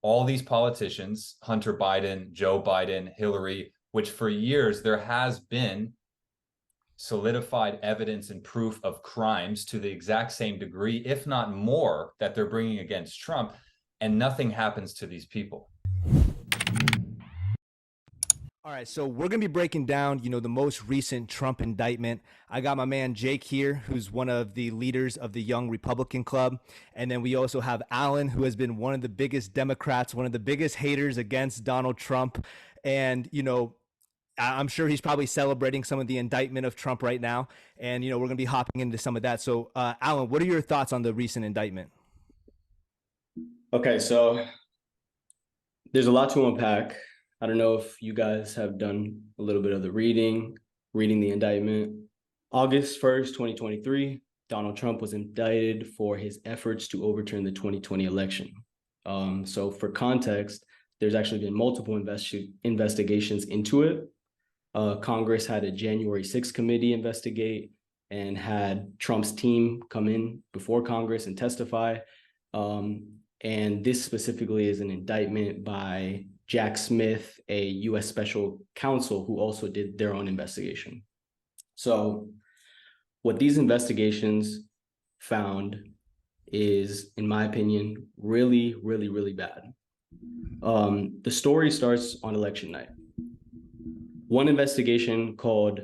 all these politicians, Hunter Biden, Joe Biden, Hillary, which for years there has been solidified evidence and proof of crimes to the exact same degree, if not more, that they're bringing against Trump, and nothing happens to these people. All right, so we're going to be breaking down, the most recent Trump indictment. I got my man Jake here, who's one of the leaders of the Young Republican Club. And then we also have Alan, who has been one of the biggest Democrats, one of the biggest haters against Donald Trump. And, I'm sure he's probably celebrating some of the indictment of Trump right now. And, we're going to be hopping into some of that. So, Alan, what are your thoughts on the recent indictment? Okay, so there's a lot to unpack. I don't know if you guys have done a little bit of the reading the indictment. August 1st, 2023, Donald Trump was indicted for his efforts to overturn the 2020 election. So for context, there's actually been multiple investigations into it. Congress had a January 6th committee investigate and had Trump's team come in before Congress and testify. And this specifically is an indictment by Jack Smith, a U.S. special counsel who also did their own investigation. So what these investigations found is, in my opinion, really, really, really bad. The story starts on election night. One investigation called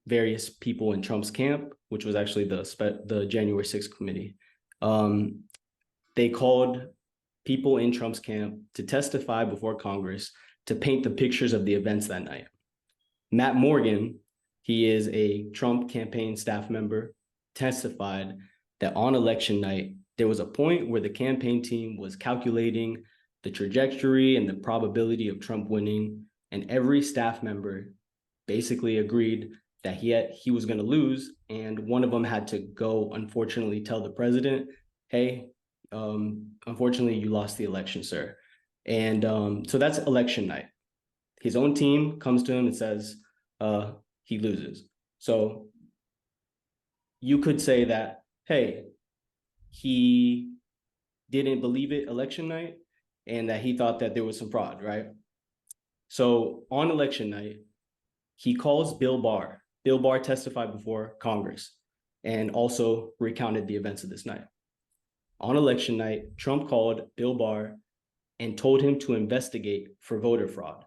various people in Trump's camp, which was actually the January 6th committee. They called people in Trump's camp to testify before Congress to paint the pictures of the events that night. Matt Morgan, he is a Trump campaign staff member, testified that on election night, there was a point where the campaign team was calculating the trajectory and the probability of Trump winning, and every staff member basically agreed that he was going to lose, and one of them had to go, unfortunately, tell the president, hey, unfortunately, you lost the election, sir. And so that's election night. His own team comes to him and says he loses. So you could say that, hey, he didn't believe it election night and that he thought that there was some fraud, right? So on election night, he calls Bill Barr. Bill Barr testified before Congress and also recounted the events of this night. On election night, Trump called Bill Barr and told him to investigate for voter fraud.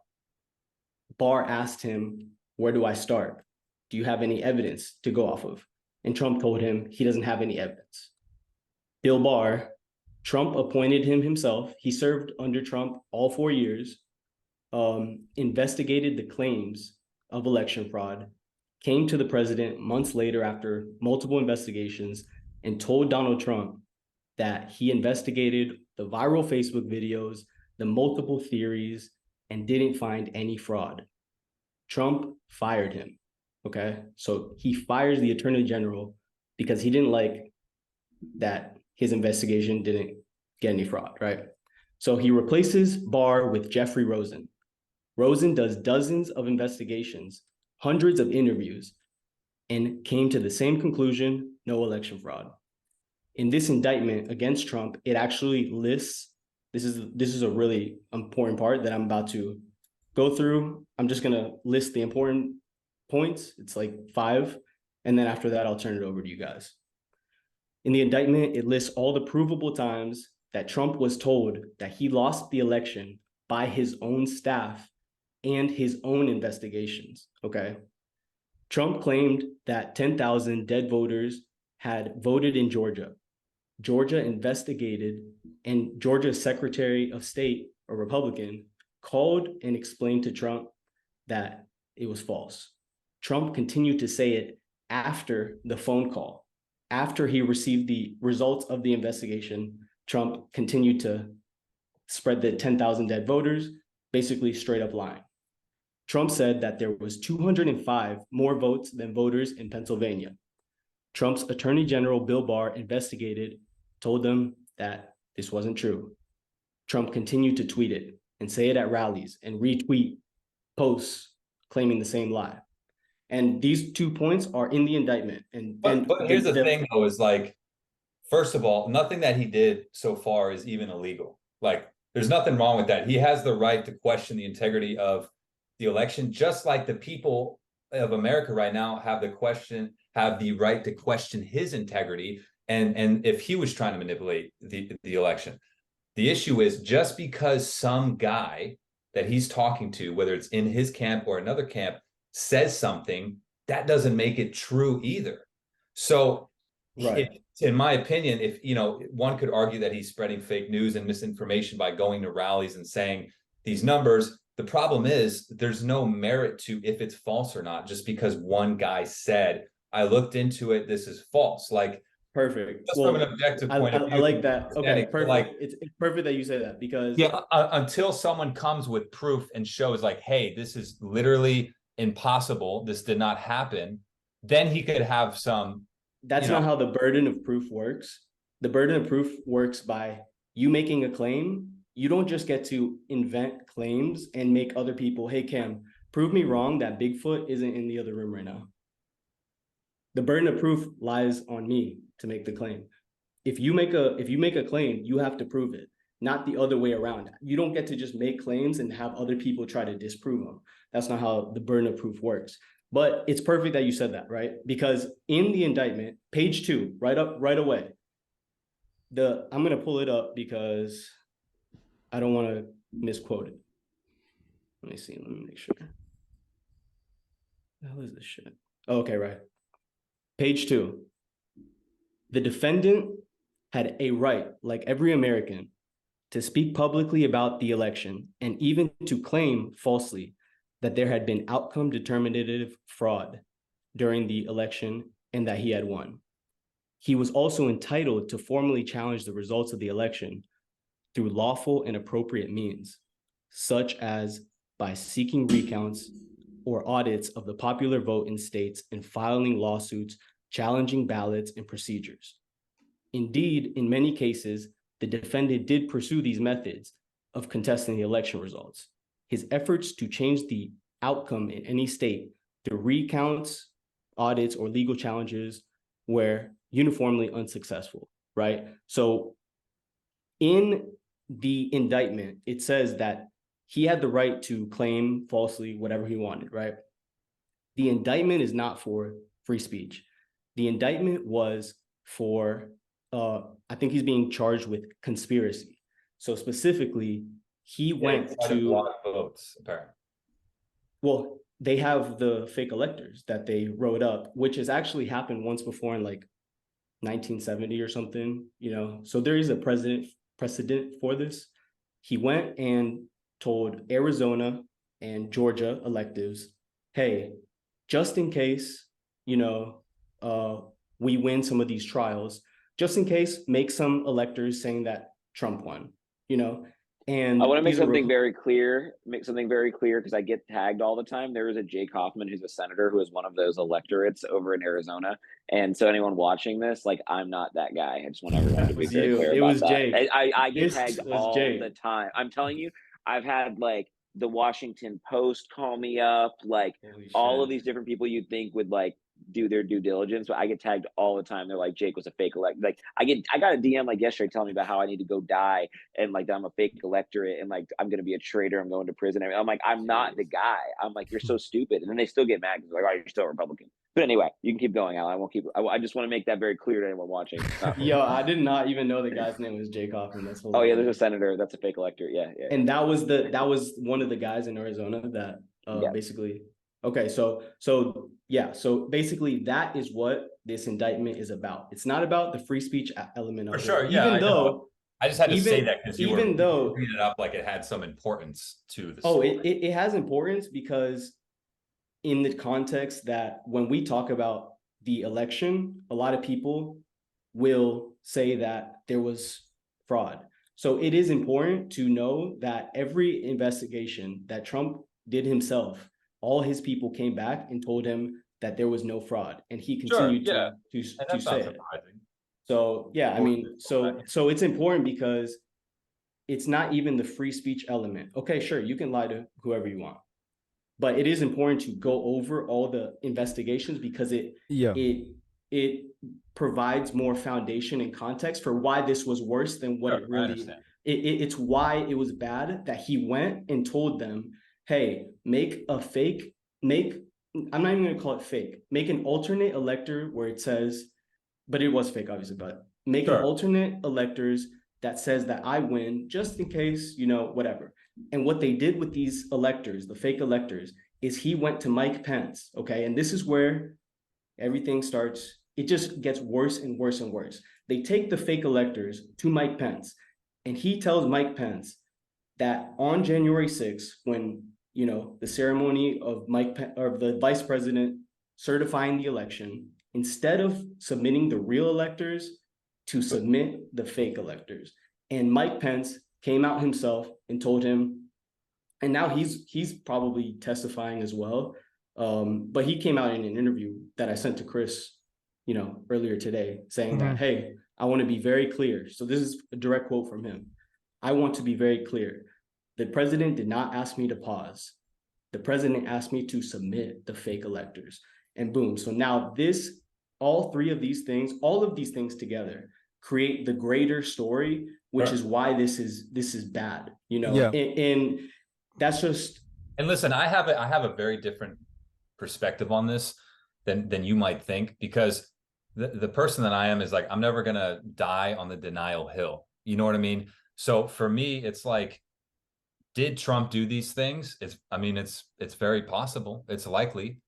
Barr asked him, where do I start? Do you have any evidence to go off of? And Trump told him he doesn't have any evidence. Bill Barr, Trump appointed him himself. He served under Trump all 4 years, investigated the claims of election fraud, came to the president months later after multiple investigations, and told Donald Trump that he investigated the viral Facebook videos, the multiple theories, and didn't find any fraud. Trump fired him, okay? So he fires the attorney general because he didn't like that his investigation didn't get any fraud, right? So he replaces Barr with Jeffrey Rosen. Rosen does dozens of investigations, hundreds of interviews, and came to the same conclusion, no election fraud. In this indictment against Trump, it actually lists, this is a really important part that I'm about to go through. I'm just gonna list the important points. It's like 5, and then after that, I'll turn it over to you guys. In the indictment, it lists all the provable times that Trump was told that he lost the election by his own staff and his own investigations, okay? Trump claimed that 10,000 dead voters had voted in Georgia. Georgia investigated, and Georgia's Secretary of State, a Republican, called and explained to Trump that it was false. Trump continued to say it after the phone call. After he received the results of the investigation, Trump continued to spread the 10,000 dead voters, basically straight up lying. Trump said that there was 205 more votes than voters in Pennsylvania. Trump's Attorney General Bill Barr investigated, told them that this wasn't true. Trump continued to tweet it and say it at rallies and retweet posts claiming the same lie. And these 2 points are in the indictment. But here's the thing, though, is like, first of all, nothing that he did so far is even illegal. Like, There's nothing wrong with that. He has the right to question the integrity of the election, just like the people of America right now have the right to question his integrity. And if he was trying to manipulate the election, the issue is just because some guy that he's talking to, whether it's in his camp or another camp, says something, that doesn't make it true either. So, in my opinion, if one could argue that he's spreading fake news and misinformation by going to rallies and saying these numbers. The problem is there's no merit to if it's false or not, just because one guy said, I looked into it, this is false. Like, perfect. Just from an objective point of view. I like that. Okay, perfect. Like, it's perfect that you say that, because until someone comes with proof and shows like, hey, this is literally impossible, this did not happen, then he could have some. That's not how the burden of proof works. The burden of proof works by you making a claim. You don't just get to invent claims and make other people, hey, Cam, prove me wrong that Bigfoot isn't in the other room right now. The burden of proof lies on me to make the claim. If you make a claim, you have to prove it, not the other way around. You don't get to just make claims and have other people try to disprove them. That's not how the burden of proof works. But it's perfect that you said that, right? Because in the indictment, page 2, right away, I'm going to pull it up because I don't want to misquote it. Let me see. Let me make sure. What the hell is this shit? Oh, okay, right. Page 2. The defendant had a right, like every American, to speak publicly about the election and even to claim falsely that there had been outcome determinative fraud during the election and that he had won. He was also entitled to formally challenge the results of the election through lawful and appropriate means, such as by seeking recounts or audits of the popular vote in states and filing lawsuits challenging ballots and procedures. Indeed, in many cases, the defendant did pursue these methods of contesting the election results. His efforts to change the outcome in any state through recounts, audits, or legal challenges were uniformly unsuccessful, right? So in the indictment, it says that he had the right to claim falsely whatever he wanted, right? The indictment is not for free speech. The indictment was for, I think he's being charged with conspiracy. So specifically, he went to block votes, apparently. Well, they have the fake electors that they wrote up, which has actually happened once before in like 1970 or something, So there is a precedent for this. He went and told Arizona and Georgia electives, hey, just in case, we win some of these trials, just in case, make some electors saying that Trump won, And I want to make something very clear, because I get tagged all the time. There is a Jake Hoffman who's a senator who is one of those electorates over in Arizona. And so anyone watching this, like, I'm not that guy. I just want everyone to be very clear about that. Jake. I get tagged all the time. I'm telling you, I've had like the Washington Post call me up, like all of these different people you'd think would like do their due diligence, but I get tagged all the time. They're like, Jake was a fake elect. Like I got a DM like yesterday telling me about how I need to go die and like I'm a fake electorate and like I'm gonna be a traitor, I'm going to prison. I'm like, I'm not the guy. I'm like, you're so stupid. And then they still get mad because like, oh, you're still a Republican. But anyway, you can keep going, Alan. I won't keep. I just want to make that very clear to anyone watching. Yo, I did not even know the guy's name was Jake Hoffman. That's hilarious. Oh yeah, there's a senator that's a fake elector. Yeah. And that was one of the guys in Arizona that basically. Okay, so basically that is what this indictment is about. It's not about the free speech element of it. For sure, yeah. Even though I just had to say that because you were bringing it up like it had some importance to the story. It has importance because in the context that when we talk about the election, a lot of people will say that there was fraud. So it is important to know that every investigation that Trump did himself, all his people came back and told him that there was no fraud, and he continued to say it. So yeah, I mean, so it's important because it's not even the free speech element. Okay, sure, you can lie to whoever you want, but it is important to go over all the investigations because it provides more foundation and context for why this was worse than what it really It's why it was bad that he went and told them, hey, make a fake, I'm not even going to call it fake, make an alternate elector where it says, but it was fake, obviously, but make an alternate electors that says that I win, just in case, whatever. And what they did with these electors, the fake electors, is he went to Mike Pence, okay? And this is where everything starts, it just gets worse and worse and worse. They take the fake electors to Mike Pence, and he tells Mike Pence that on January 6th, when, the ceremony of or the vice president certifying the election, instead of submitting the real electors, to submit the fake electors. And Mike Pence came out himself and told him, and now he's probably testifying as well. But he came out in an interview that I sent to Chris, earlier today, saying that, hey, I want to be very clear. So this is a direct quote from him. I want to be very clear. The president did not ask me to pause. The president asked me to submit the fake electors. And boom. So now all of these things together create the greater story, which is why this is bad, and that's just. And listen, I have a very different perspective on this than you might think, because the person that I am is like, I'm never gonna die on the denial hill. You know what I mean? So for me, it's like, did Trump do these things? It's very possible. It's likely,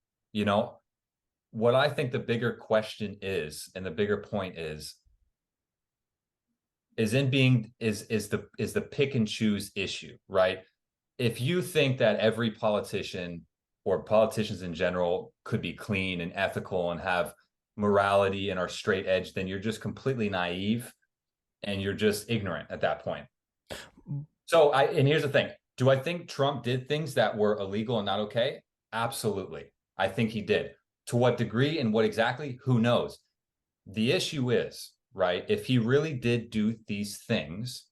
What I think the bigger question is, and the bigger point is the pick and choose issue, right? If you think that every politician or politicians in general could be clean and ethical and have morality and are straight edge, then you're just completely naive and you're just ignorant at that point. So and here's the thing. Do I think Trump did things that were illegal and not okay? Absolutely. I think he did. To what degree and what exactly, who knows? The issue is, right, if he really did do these things,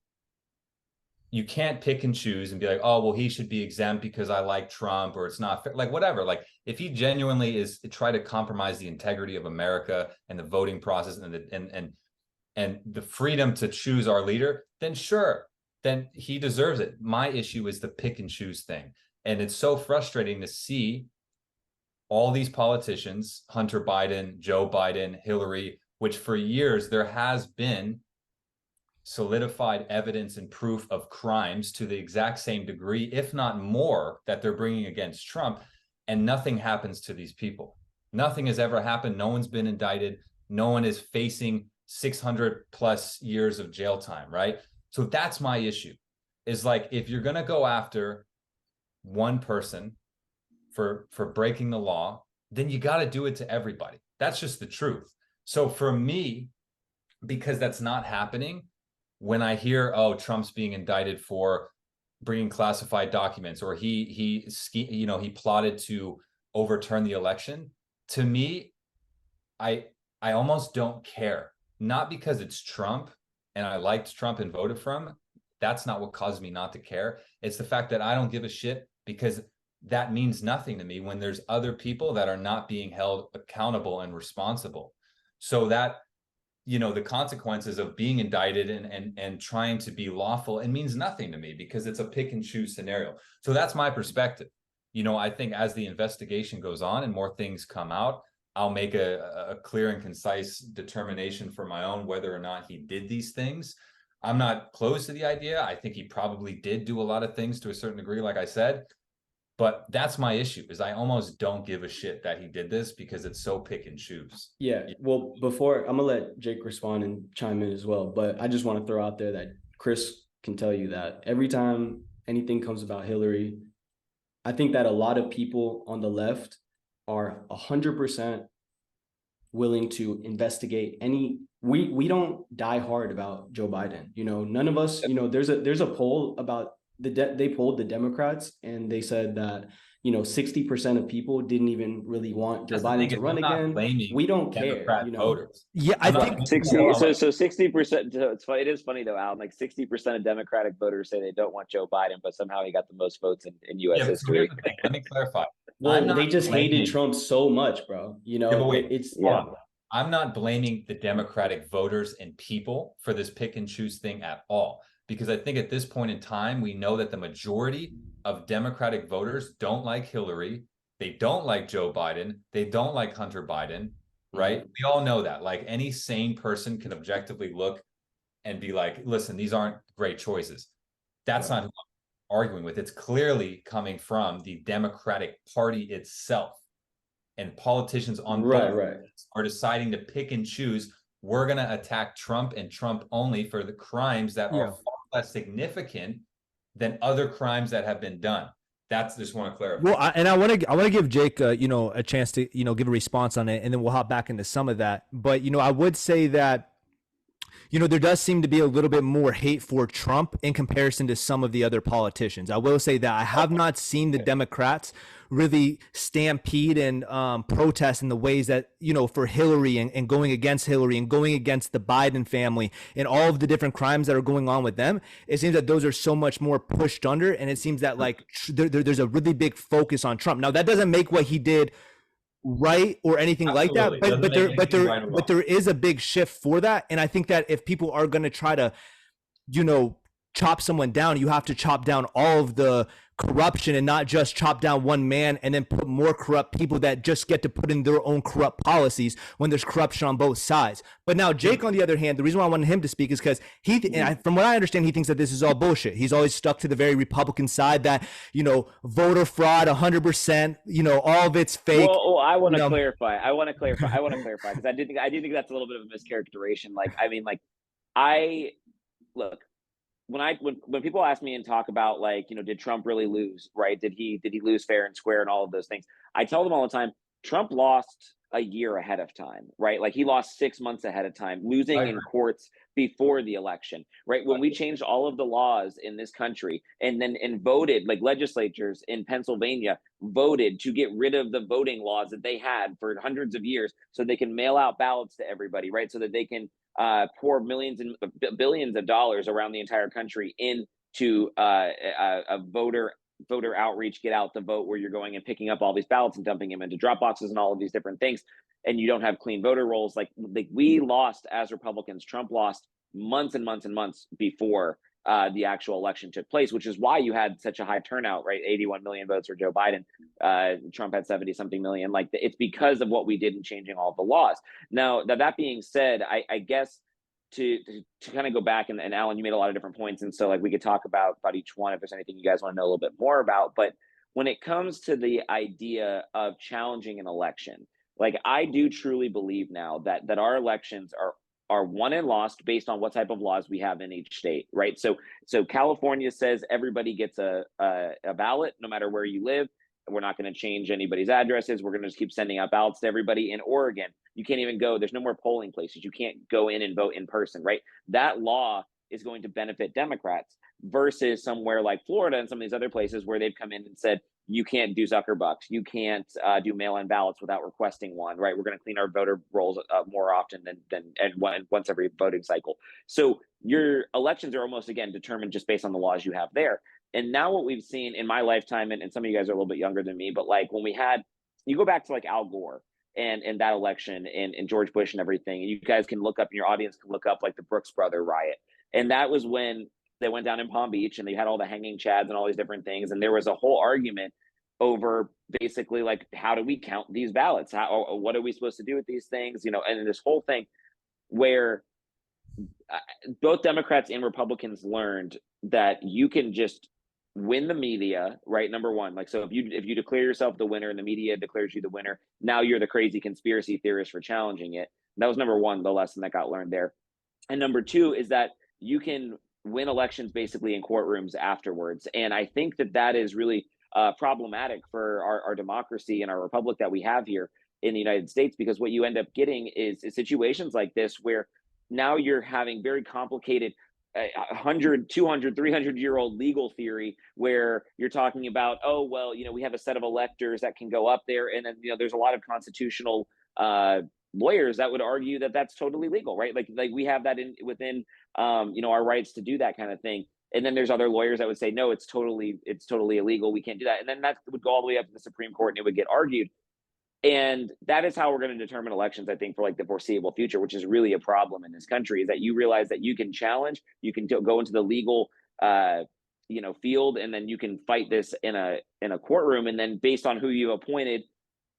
you can't pick and choose and be like, oh, well, he should be exempt because I like Trump, or it's not fair. Like, whatever. Like, if he genuinely try to compromise the integrity of America and the voting process and the freedom to choose our leader, then sure, then he deserves it. My issue is the pick and choose thing. And it's so frustrating to see all these politicians, Hunter Biden, Joe Biden, Hillary, which for years there has been solidified evidence and proof of crimes to the exact same degree, if not more, that they're bringing against Trump, and nothing happens to these people. Nothing has ever happened. No one's been indicted. No one is facing 600 plus years of jail time, right? So that's my issue, is like, if you're going to go after one person for breaking the law, then you got to do it to everybody. That's just the truth. So for me, because that's not happening, when I hear, oh, Trump's being indicted for bringing classified documents, or he plotted to overturn the election, to me, I almost don't care. Not because it's Trump and I liked Trump and voted for him. That's not what caused me not to care. It's the fact that I don't give a shit, because that means nothing to me when there's other people that are not being held accountable and responsible. So that, the consequences of being indicted and trying to be lawful, it means nothing to me, because it's a pick and choose scenario. So that's my perspective. I think as the investigation goes on and more things come out, I'll make a clear and concise determination for my own whether or not he did these things. I'm not close to the idea. I think he probably did do a lot of things to a certain degree, like I said. But that's my issue, is I almost don't give a shit that he did this, because it's so pick and choose. Yeah. Well, before, I'm going to let Jake respond and chime in as well. But I just want to throw out there that Chris can tell you that every time anything comes about Hillary, I think that a lot of people on the left are 100% willing to investigate we don't die hard about Joe Biden. None of us, there's a poll about they polled the Democrats, and they said that 60% of people didn't even really want Joe Biden to run again. We don't care. Voters. Yeah, I think 60. So 60%. It's funny. It is funny though, Alan. Like 60% of Democratic voters say they don't want Joe Biden, but somehow he got the most votes in U.S. history. Let me clarify. Well, they just hated Trump so much, bro. I'm not blaming the Democratic voters and people for this pick and choose thing at all. because I think at this point in time, we know that the majority of Democratic voters don't like Hillary. They don't like Joe Biden. They don't like Hunter Biden, right? We all know that. Like any sane person can objectively look and be like, listen, these aren't great choices. That's not who I'm arguing with. It's clearly coming from the Democratic Party itself. And politicians on both are deciding to pick and choose. We're going to attack Trump and Trump only for the crimes that are far less significant than other crimes that have been done. That's just want to clarify. Well, I want to give Jake, a chance to, give a response on it, and then we'll hop back into some of that. But, I would say that, there does seem to be a little bit more hate for Trump in comparison to some of the other politicians. I will say that I have not seen the Democrats really stampede and protest in the ways that, for Hillary and going against Hillary and going against the Biden family and all of the different crimes that are going on with them. It seems that those are so much more pushed under. And it seems that like there's a really big focus on Trump. Now, that doesn't make what he did right or anything like that, but there is a big shift for that. And I think that if people are going to try to, chop someone down, you have to chop down all of the corruption and not just chop down one man and then put more corrupt people that just get to put in their own corrupt policies when there's corruption on both sides. But now Jake, on the other hand, the reason why I wanted him to speak is because from what I understand, he thinks that this is all bullshit. He's always stuck to the very Republican side that, voter fraud, 100%, all of it's fake. Well, I want to clarify. I want to clarify because I do think that's a little bit of a mischaracterization. Look, when people ask me and talk about did Trump really lose, right? Did he lose fair and square and all of those things? I tell them all the time, Trump lost a year ahead of time, right? Like he lost 6 months ahead of time, losing in courts before the election, right? When we changed all of the laws in this country and voted, like legislatures in Pennsylvania voted to get rid of the voting laws that they had for hundreds of years so they can mail out ballots to everybody, right? So that they can pour millions and billions of dollars around the entire country into a voter outreach, get out the vote, where you're going and picking up all these ballots and dumping them into drop boxes and all of these different things, and you don't have clean voter rolls. Like we lost as Republicans. Trump lost months and months and months before the actual election took place, which is why you had such a high turnout, right? 81 million votes for Joe Biden. Trump had 70 something million. It's because of what we did in changing all the laws. Now, that being said, I guess to kind of go back, and Alan, you made a lot of different points. And so we could talk about each one if there's anything you guys want to know a little bit more about. But when it comes to the idea of challenging an election, I do truly believe now that our elections are won and lost based on what type of laws we have in each state, right? So California says everybody gets a ballot no matter where you live. We're not going to change anybody's addresses. We're going to just keep sending out ballots to everybody. In Oregon, you can't even go. There's no more polling places. You can't go in and vote in person, right? That law is going to benefit Democrats versus somewhere like Florida and some of these other places where they've come in and said, you can't do Zuckerbucks. You can't do mail-in ballots without requesting one, right? We're going to clean our voter rolls more often than once every voting cycle. So your elections are almost, again, determined just based on the laws you have there. And now what we've seen in my lifetime, and some of you guys are a little bit younger than me, but when we had, you go back to Al Gore and that election and George Bush and everything, and you guys can look up, and your audience can look up the Brooks Brother riot. And that was when they went down in Palm Beach and they had all the hanging chads and all these different things. And there was a whole argument over basically how do we count these ballots? What are we supposed to do with these things? And this whole thing where both Democrats and Republicans learned that you can just win the media, right? Number one, so if you declare yourself the winner and the media declares you the winner, now you're the crazy conspiracy theorist for challenging it. That was number one, the lesson that got learned there. And number two is that you can win elections basically in courtrooms afterwards. And I think that is really problematic for our democracy and our republic that we have here in the United States, because what you end up getting is situations like this where now you're having very complicated 100, 200, 300-year-old legal theory where you're talking about, we have a set of electors that can go up there. And then, there's a lot of constitutional lawyers that would argue that that's totally legal, right? Like we have that within, our rights to do that kind of thing. And then there's other lawyers that would say, no, it's totally illegal. We can't do that. And then that would go all the way up to the Supreme Court and it would get argued. And that is how we're going to determine elections, I think, for like the foreseeable future, which is really a problem in this country, is that you realize that you can challenge, you can go into the legal field, and then you can fight this in a courtroom, and then based on who you appointed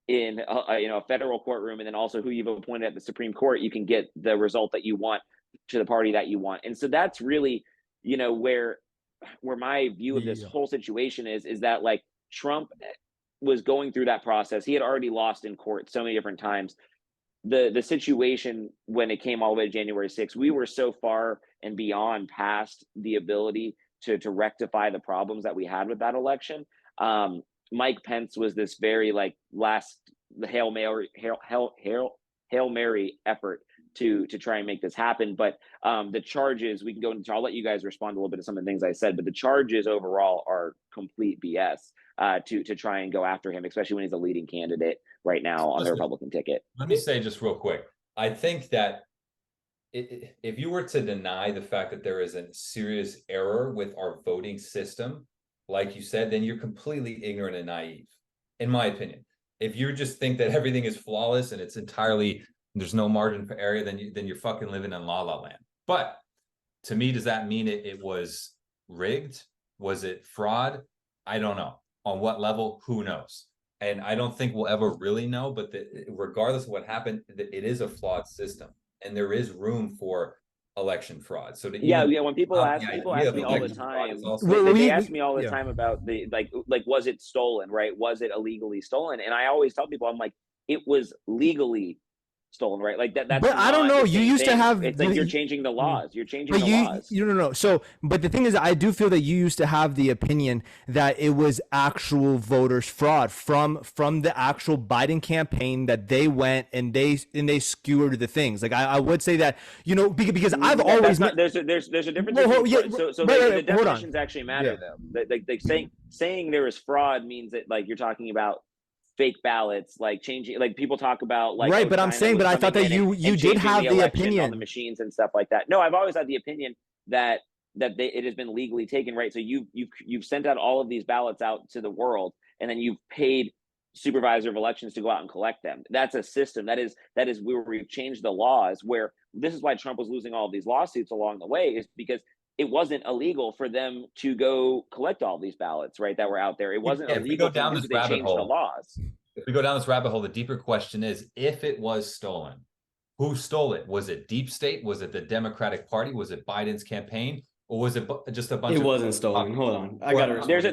in a federal courtroom, and then also who you've appointed at the Supreme Court, you can get the result that you want to the party that you want. And so that's really, where my view of this whole situation is that, like, Trump was going through that process. He had already lost in court so many different times. The situation when it came all the way to January 6th, we were so far and beyond past the ability to rectify the problems that we had with that election. Mike Pence was this very like last Hail Mary effort to try and make this happen. But the charges, we can go into, I'll let you guys respond a little bit to some of the things I said, but the charges overall are complete BS to try and go after him, especially when he's a leading candidate right now on the Republican ticket. Let me say just real quick, I think that if you were to deny the fact that there is a serious error with our voting system, like you said, then you're completely ignorant and naive, in my opinion. If you just think that everything is flawless and it's entirely, there's no margin for error, then you're fucking living in la la land. But to me, does that mean it was rigged? Was it fraud? I don't know. On what level? Who knows? And I don't think we'll ever really know, but regardless of what happened, it is a flawed system, and there is room for election fraud. So when people ask me all the time, they ask me all the time about the like was it stolen, right? Was it illegally stolen? And I always tell people, I'm like, it was legally stolen, right? Like that's but I don't know. You used to have, it's like you're changing the laws. You're changing the laws. You don't know. So, but the thing is, I do feel that you used to have the opinion that it was actual voters fraud from the actual Biden campaign, that they went and they skewered the things. Like I would say that, because I've always there's a difference. The definitions actually matter though. Like saying there is fraud means that, like, you're talking about fake ballots, like changing, like people talk about, like, right. But I'm saying, but I thought that you did have the opinion on the machines and stuff like that. No, I've always had the opinion that it has been legally taken, right? So you've sent out all of these ballots out to the world, and then you've paid supervisor of elections to go out and collect them. That's a system. That is where we've changed the laws. Where this is why Trump was losing all of these lawsuits along the way, is because it wasn't illegal for them to go collect all these ballots, right, that were out there. It wasn't illegal. If we go down this rabbit hole, the laws. If we go down this rabbit hole, the deeper question is, if it was stolen, who stole it? Was it deep state? Was it the Democratic Party? Was it Biden's campaign? Or was it just a bunch of... It wasn't stolen. Hold on. I got to... We gotta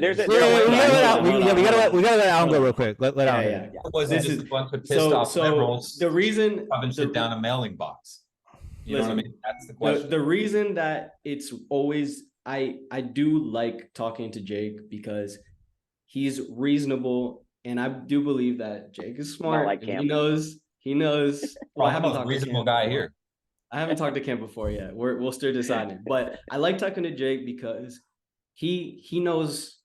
let Alan go real quick. Let Alan. Yeah. Was it just a bunch of pissed off liberals the reason shoving shit down a mailing box? You know what I mean? That's the question. The reason that it's always... I do like talking to Jake because he's reasonable, and I do believe that Jake is smart. Like he knows. Well, I have a reasonable guy here. I haven't talked to Cam before yet. We'll still deciding. But I like talking to Jake because he knows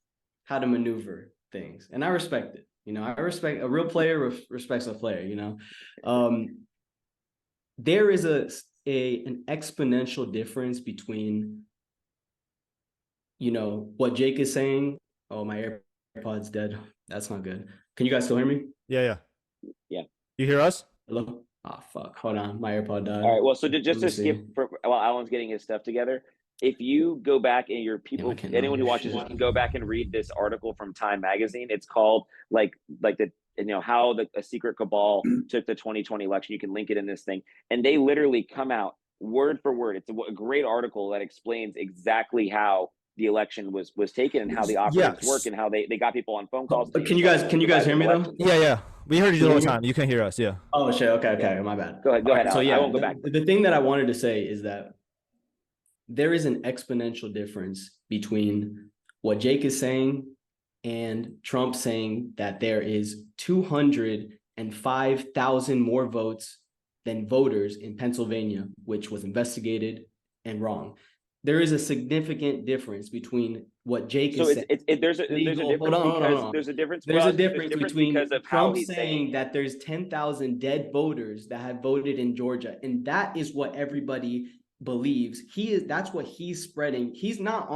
how to maneuver things, and I respect it. I respect a real player respects a player. There is an exponential difference between what Jake is saying. Oh, my AirPod's dead. That's not good. Can you guys still hear me? Yeah. You hear us? Hello? Oh, fuck. Hold on. My AirPod died. All right. Well, so just to skip while Alan's getting his stuff together, if you go back and anyone who watches this can go back and read this article from Time Magazine. It's called how a secret cabal took the 2020 election. You can link it in this thing. And they literally come out word for word. It's a great article that explains exactly how the election was taken and how the operatives work and how they got people on phone calls. But can you guys hear me though? Yeah. We heard you the whole time. You can hear us. Yeah. Oh shit. Okay. My bad. Go ahead. So I won't go back. The thing that I wanted to say is that there is an exponential difference between what Jake is saying and Trump saying that there is 205,000 more votes than voters in Pennsylvania, which was investigated and wrong. There is a significant difference between what Jake is saying. There's a difference between because of Trump how saying that there's 10,000 dead voters that have voted in Georgia, and that is what everybody believes. That's what he's spreading. He's not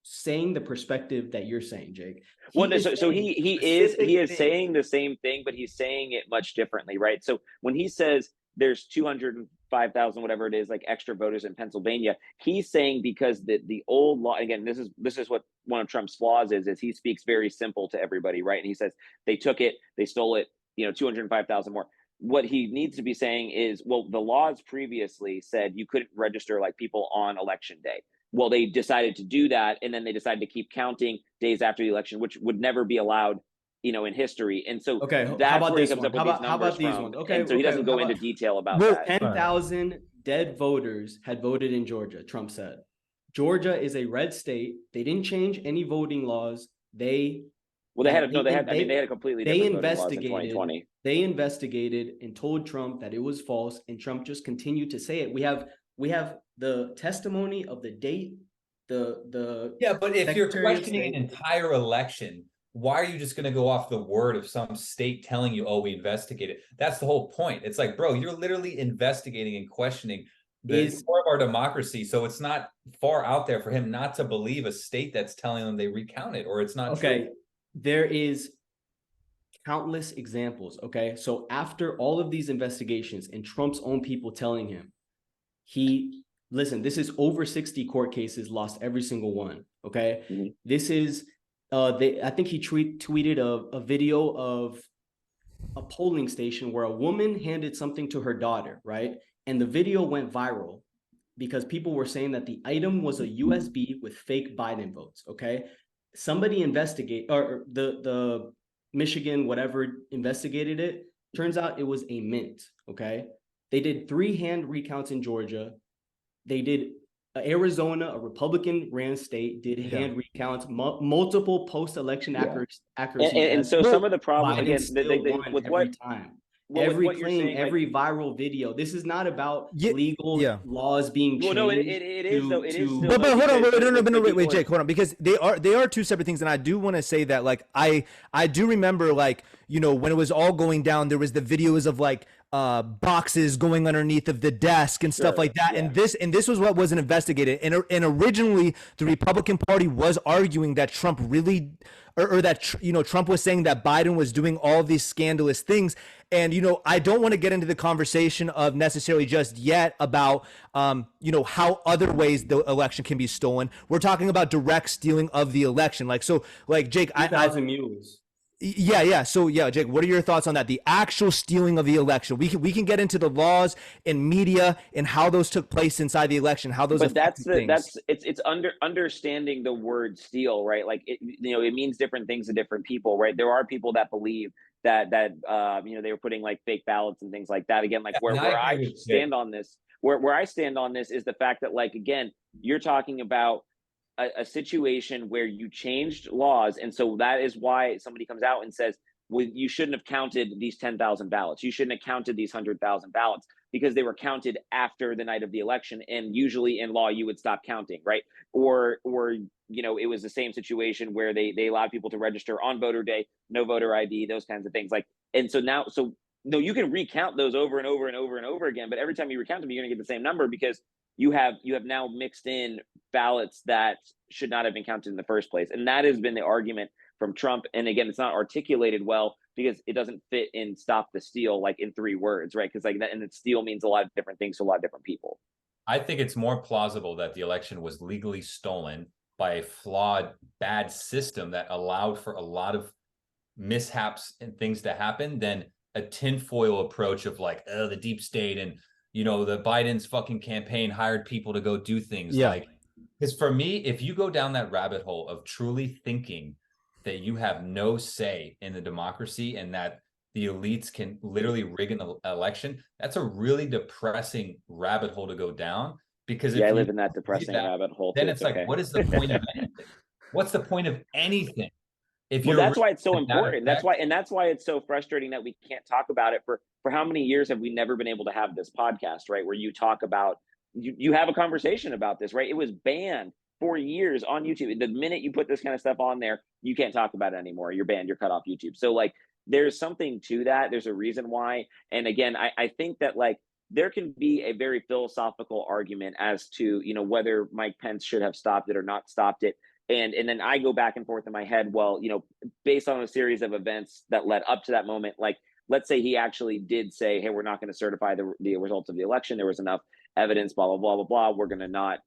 saying the perspective that you're saying, Jake. Well, no, so he is saying the same thing, but he's saying it much differently, right? So when he says there's 205,000, whatever it is, like extra voters in Pennsylvania, he's saying because the old law, again, this is what one of Trump's flaws is he speaks very simple to everybody, right? And he says they took it, they stole it, 205,000 more. What he needs to be saying is, well, the laws previously said you couldn't register like people on election day. Well, they decided to do that, and then they decided to keep counting days after the election, which would never be allowed, in history. And so that's where he comes up with these numbers. How about these ones? Okay, and so he doesn't go into detail about that. 10,000 dead voters had voted in Georgia, Trump said. Georgia is a red state. They didn't change any voting laws. They had a completely different voting laws in 2020. They investigated and told Trump that it was false, and Trump just continued to say it. We have the testimony of the date, but if you're questioning an entire election, why are you just going to go off the word of some state telling you, oh, we investigated? That's the whole point. It's like, bro, you're literally investigating and questioning the core of our democracy. So it's not far out there for him not to believe a state that's telling them they recounted or it's not true. There is countless examples. Okay. So after all of these investigations and Trump's own people telling him, this is over 60 court cases, lost every single one. Okay. Mm-hmm. This is, I think he tweeted a video of a polling station where a woman handed something to her daughter, right? And the video went viral because people were saying that the item was a USB with fake Biden votes. Okay. Somebody or the Michigan, whatever, investigated it. Turns out it was a mint. Okay. They did 3 hand recounts in Georgia. They did Arizona, a Republican-ran state, did hand recounts, multiple post-election accuracy. And so some of the problems, again, with every time. Every claim, every viral video. This is not about legal laws being changed. Well, no, it is though. It is. But hold on, wait, Jake, hold on, because they are two separate things, and I do want to say that, like, I do remember, like, when it was all going down, there was the videos of like boxes going underneath of the desk and stuff like that, and this was what wasn't investigated, and originally the Republican Party was arguing that Trump really. Or that, Trump was saying that Biden was doing all these scandalous things. And, I don't want to get into the conversation of necessarily just yet about, how other ways the election can be stolen. We're talking about direct stealing of the election. Jake, 2,000 mules. Yeah. So Jake, what are your thoughts on that? The actual stealing of the election. We can get into the laws and media and how those took place inside the election, how those. But it's understanding the word steal, right? Like it means different things to different people, right? There are people that believe that they were putting like fake ballots and things like that. Again, like where I stand on this, where I stand on this is the fact that, like, again, you're talking about a situation where you changed laws, and so that is why somebody comes out and says, well, you shouldn't have counted these 10,000 ballots, you shouldn't have counted these 100,000 ballots, because they were counted after the night of the election, and usually in law you would stop counting, right? Or it was the same situation where they allowed people to register on voter day, no voter ID, those kinds of things. Like, and so now, no, you can recount those over and over and over and over again, but every time you recount them, you're going to get the same number, because you have now mixed in ballots that should not have been counted in the first place. And that has been the argument from Trump. And again, it's not articulated well because it doesn't fit in stop the steal, like in 3 words, right? Because like that, and then steal means a lot of different things to a lot of different people. I think it's more plausible that the election was legally stolen by a flawed, bad system that allowed for a lot of mishaps and things to happen than a tinfoil approach of like, oh, the deep state and the Biden's fucking campaign hired people to go do things. Like, because for me, if you go down that rabbit hole of truly thinking that you have no say in the democracy and that the elites can literally rig an election, that's a really depressing rabbit hole to go down. Because if I live in that depressing rabbit hole, then it's like, what is the point of anything? What's the point of anything? That's why it's so important. That's why it's so frustrating that we can't talk about it. For how many years have we never been able to have this podcast, right? Where you talk about, you have a conversation about this, right? It was banned for years on YouTube. The minute you put this kind of stuff on there, you can't talk about it anymore. You're banned, you're cut off YouTube. So like, there's something to that. There's a reason why. And again, I think that like, there can be a very philosophical argument as to, whether Mike Pence should have stopped it or not stopped it. And then I go back and forth in my head, well, based on a series of events that led up to that moment, like, let's say he actually did say, hey, we're not going to certify the results of the election. There was enough evidence, blah, blah, blah, blah, blah. We're going to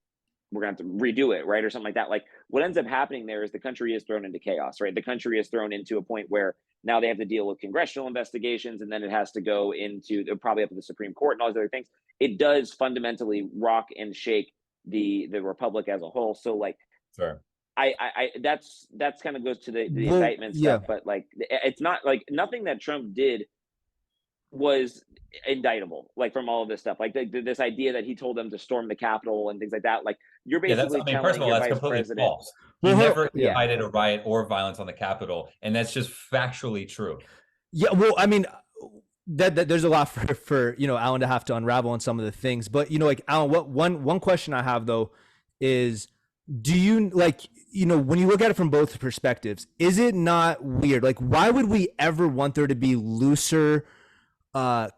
have to redo it, right? Or something like that. Like, what ends up happening there is the country is thrown into chaos, right? The country is thrown into a point where now they have to deal with congressional investigations, and then it has to go into probably up to the Supreme Court and all these other things. It does fundamentally rock and shake the republic as a whole. So, like, Sure. That's kind of goes to the indictment stuff, but like, it's not like nothing that Trump did was indictable, like, from all of this stuff, like this idea that he told them to storm the Capitol and things like that. Like, you're basically first of all, that's vice completely president false. He never incited a riot or violence on the Capitol, and that's just factually true. Yeah, well, I mean, that there's a lot for Alan to have to unravel on some of the things, but like, Alan, one question I have though is, do you, like, when you look at it from both perspectives, is it not weird? Like, why would we ever want there to be looser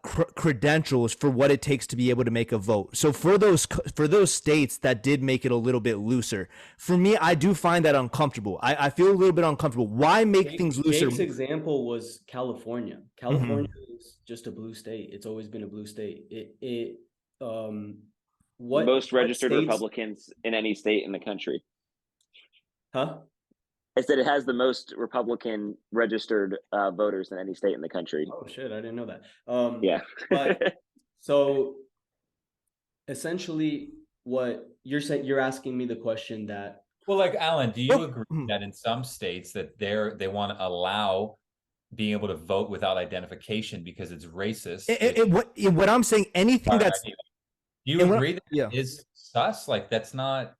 credentials for what it takes to be able to make a vote? So for those states that did make it a little bit looser, for me, I do find that uncomfortable. I feel a little bit uncomfortable. Why make things looser? Jake's example was California. California is just a blue state. It's always been a blue state. Most registered Republicans in any state in the country. Huh? I said it has the most Republican registered voters in any state in the country. Oh shit, I didn't know that. Yeah. But so essentially what you're saying, you're asking me the question that, well, like, Alan, do you agree that in some states that they want to allow being able to vote without identification because it's racist? What I'm saying, anything that's... Do you agree that it is sus? Like, that's not...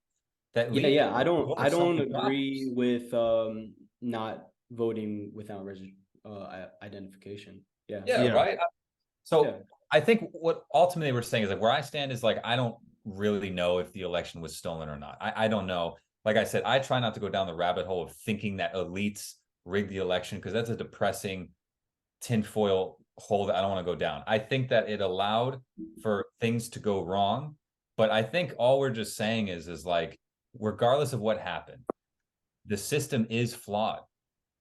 Yeah, I don't agree with not voting without identification. Yeah, right. So I think what ultimately we're saying is, like, where I stand is, like, I don't really know if the election was stolen or not. I don't know. Like I said, I try not to go down the rabbit hole of thinking that elites rigged the election, because that's a depressing tinfoil hole that I don't want to go down. I think that it allowed for things to go wrong, but I think all we're just saying is like, regardless of what happened, the system is flawed.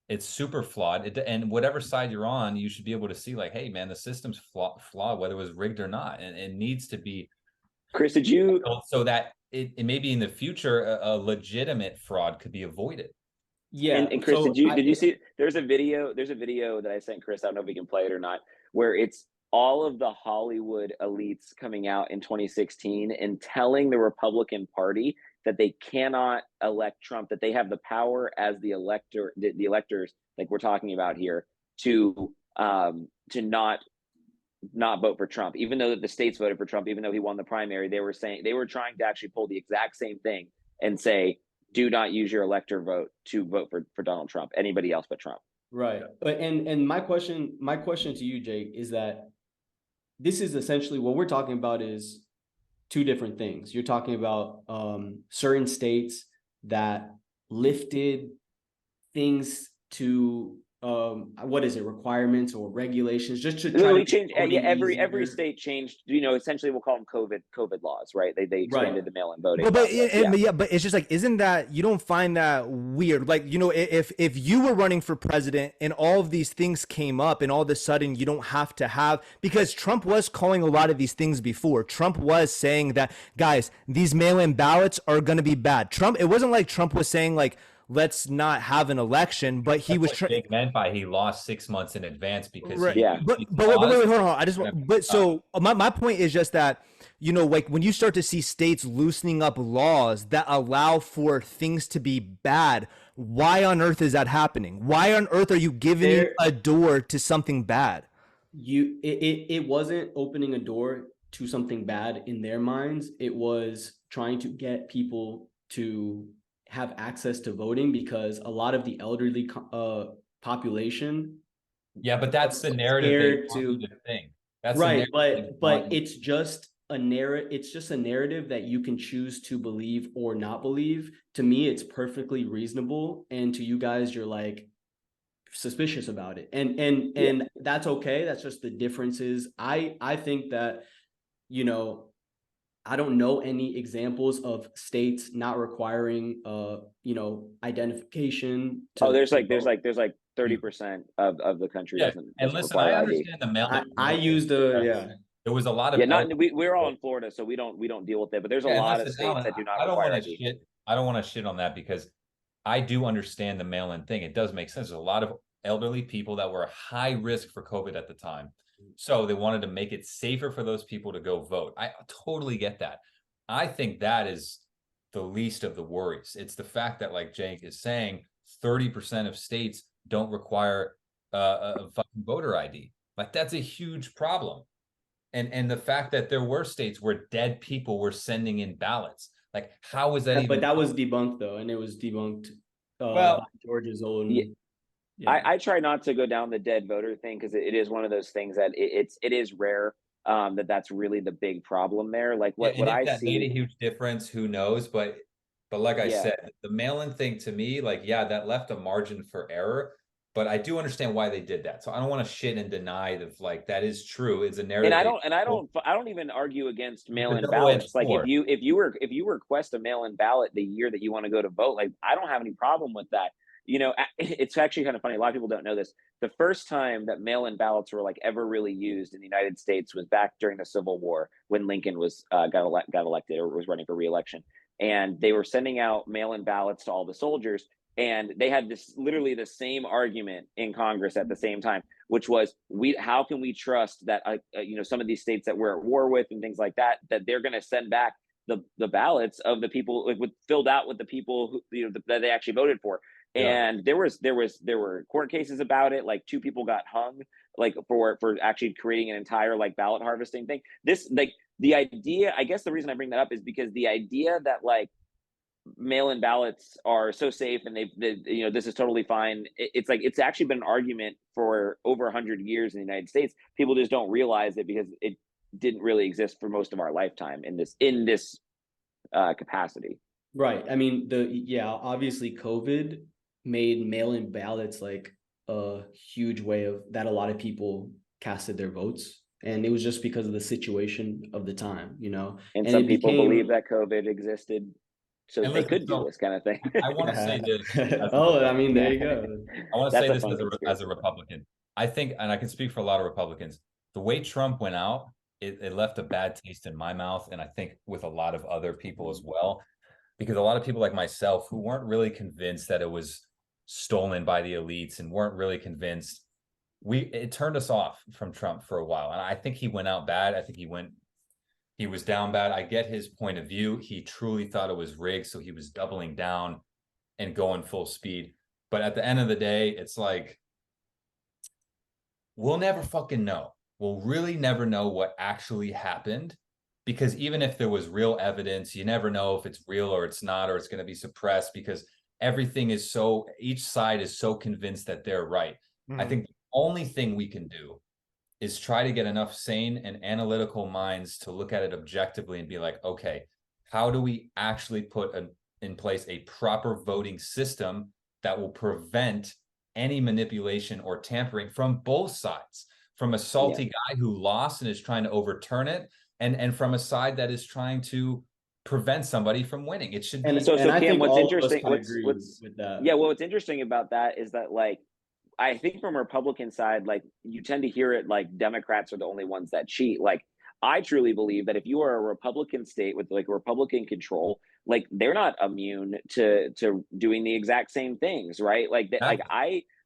It's super flawed. And whatever side you're on, you should be able to see, like, hey, man, the system's flawed, whether it was rigged or not. And it needs to be... Chris, did you... So that it maybe in the future, a legitimate fraud could be avoided. Yeah. And Chris, did you see, there's a video that I sent Chris, I don't know if we can play it or not, where it's all of the Hollywood elites coming out in 2016 and telling the Republican Party that they cannot elect Trump, that they have the power as the electors, like we're talking about here, to not vote for Trump, even though the states voted for Trump, even though he won the primary. They were trying to actually pull the exact same thing and say, do not use your elector vote to vote for Donald Trump, anybody else but Trump. Right. But and my question to you, Jake, is that this is essentially what we're talking about is two different things. You're talking about certain states that lifted things to requirements or regulations just to try to change. Yeah, every state changed. Essentially, we'll call them COVID laws, right? They expanded the mail-in voting. But it's just like, isn't that, you don't find that weird? Like, if you were running for president and all of these things came up, and all of a sudden you don't have to have, because Trump was calling a lot of these things before. Trump was saying that, guys, these mail-in ballots are going to be bad. It wasn't like Trump was saying, like, let's not have an election, but he was trying. Jake meant by he lost 6 months in advance because right. But wait, hold on. I just want, but so my point is just that, like, when you start to see states loosening up laws that allow for things to be bad, why on earth is that happening? Why on earth are you giving a door to something bad? It wasn't opening a door to something bad in their minds. It was trying to get people to have access to voting, because a lot of the elderly population. Yeah, but that's the narrative thing. That's right, but it's just a narrative. It's just a narrative that you can choose to believe or not believe. To me, it's perfectly reasonable, and to you guys, you're like suspicious about it, and that's okay. That's just the differences. I think that, I don't know any examples of states not requiring identification Oh, to vote. there's like 30% of the country Yeah, and doesn't listen, require I ID. understand the mail. I used the yeah. There was a lot of Yeah, not we're all in Florida, so we don't deal with it. But there's a Yeah, and lot of listen, states Alan, that do not I don't require want to ID. shit. I don't want to shit on that because I do understand the mail-in thing. It does make sense. There's a lot of elderly people that were high risk for COVID at the time. So they wanted to make it safer for those people to go vote. I totally get that. I think that is the least of the worries. It's the fact that, like Jake is saying, 30% of states don't require a fucking voter ID. Like, that's a huge problem. And the fact that there were states where dead people were sending in ballots. Like, how is that even? But that was debunked though, and it was debunked Well, by Georgia's own. Yeah. I try not to go down the dead voter thing because it is one of those things that it is rare that's really the big problem there. Like what if I that made a see, huge difference, who knows? But like I said, the mail-in thing to me, like, yeah, that left a margin for error. But I do understand why they did that. So I don't want to shit and deny that, like, that is true. It's a narrative. I don't even argue against mail-in double-edged ballots. Like sword. if you request a mail-in ballot the year that you want to go to vote, like I don't have any problem with that. You know, it's actually kind of funny. A lot of people don't know this. The first time that mail-in ballots were like ever really used in the United States was back during the Civil War when Lincoln was got elected or was running for re-election, and they were sending out mail-in ballots to all the soldiers, and they had this literally the same argument in Congress at the same time, which was how can we trust that some of these states that we're at war with and things like that they're going to send back the ballots of the people like filled out with the people who that they actually voted for. And there were court cases about it. Like 2 people got hung like for actually creating an entire like ballot harvesting thing. This like the idea, I guess the reason I bring that up is because the idea that like mail-in ballots are so safe and this is totally fine. It's like it's actually been an argument for over 100 years in the United States. People just don't realize it because it didn't really exist for most of our lifetime in this capacity. Right. I mean, obviously COVID made mail-in ballots like a huge way of that a lot of people casted their votes. And it was just because of the situation of the time, And some people believe that COVID existed so they could do this kind of thing. I want to say this. I mean, there you go. I want to say this as a Republican. I think, and I can speak for a lot of Republicans, the way Trump went out, it left a bad taste in my mouth, and I think with a lot of other people as well, because a lot of people like myself who weren't really convinced that it was stolen by the elites and weren't really convinced, it turned us off from Trump for a while. And I think he went out bad. I think he was down bad. I get his point of view. He truly thought it was rigged, so he was doubling down and going full speed. But at the end of the day, it's like, we'll never fucking know. We'll really never know what actually happened, because even if there was real evidence, you never know if it's real or it's not, or it's going to be suppressed because each side is so convinced that they're right. I think the only thing we can do is try to get enough sane and analytical minds to look at it objectively and be like, okay, how do we actually put in place a proper voting system that will prevent any manipulation or tampering from both sides, from a salty guy who lost and is trying to overturn it, and from a side that is trying to prevent somebody from winning. It should be. So Cam, what's interesting? What's interesting about that is that, like, I think from a Republican side, like, you tend to hear it like Democrats are the only ones that cheat. Like, I truly believe that if you are a Republican state with like Republican control, like, they're not immune to doing the exact same things, right? Like, like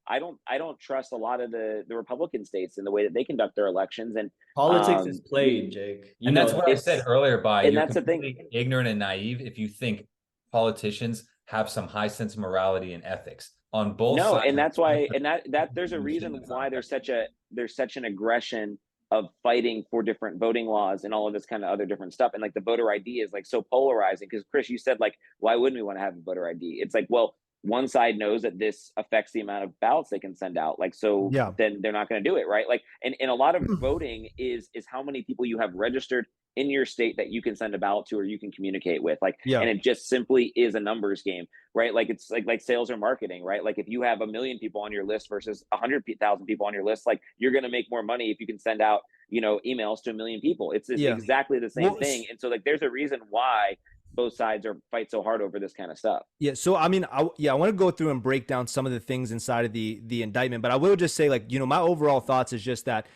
I don't trust a lot of the Republican states in the way that they conduct their elections. And politics is played, Jake. And that's what I said earlier. You're that's the thing. Ignorant and naive if you think politicians have some high sense of morality and ethics on both sides. No, and that's why, and that there's a reason why there's such an aggression of fighting for different voting laws and all of this kind of other different stuff. And like the voter ID is like so polarizing because, Chris, you said, like, why wouldn't we want to have a voter ID? It's like, well, one side knows that this affects the amount of ballots they can send out. Like, so then they're not going to do it, right? Like, and a lot of voting is how many people you have registered in your state that you can send a ballot to or you can communicate with. Like, and it just simply is a numbers game, right? Like, it's like sales or marketing, right? Like, if you have 1 million people on your list versus 100,000 people on your list, like, you're going to make more money if you can send out emails to 1 million people. It's Yeah. exactly the same Well, thing. And so like, there's a reason why both sides fight so hard over this kind of stuff. Yeah. So, I mean, I want to go through and break down some of the things inside of the indictment, but I will just say, like, my overall thoughts is just that,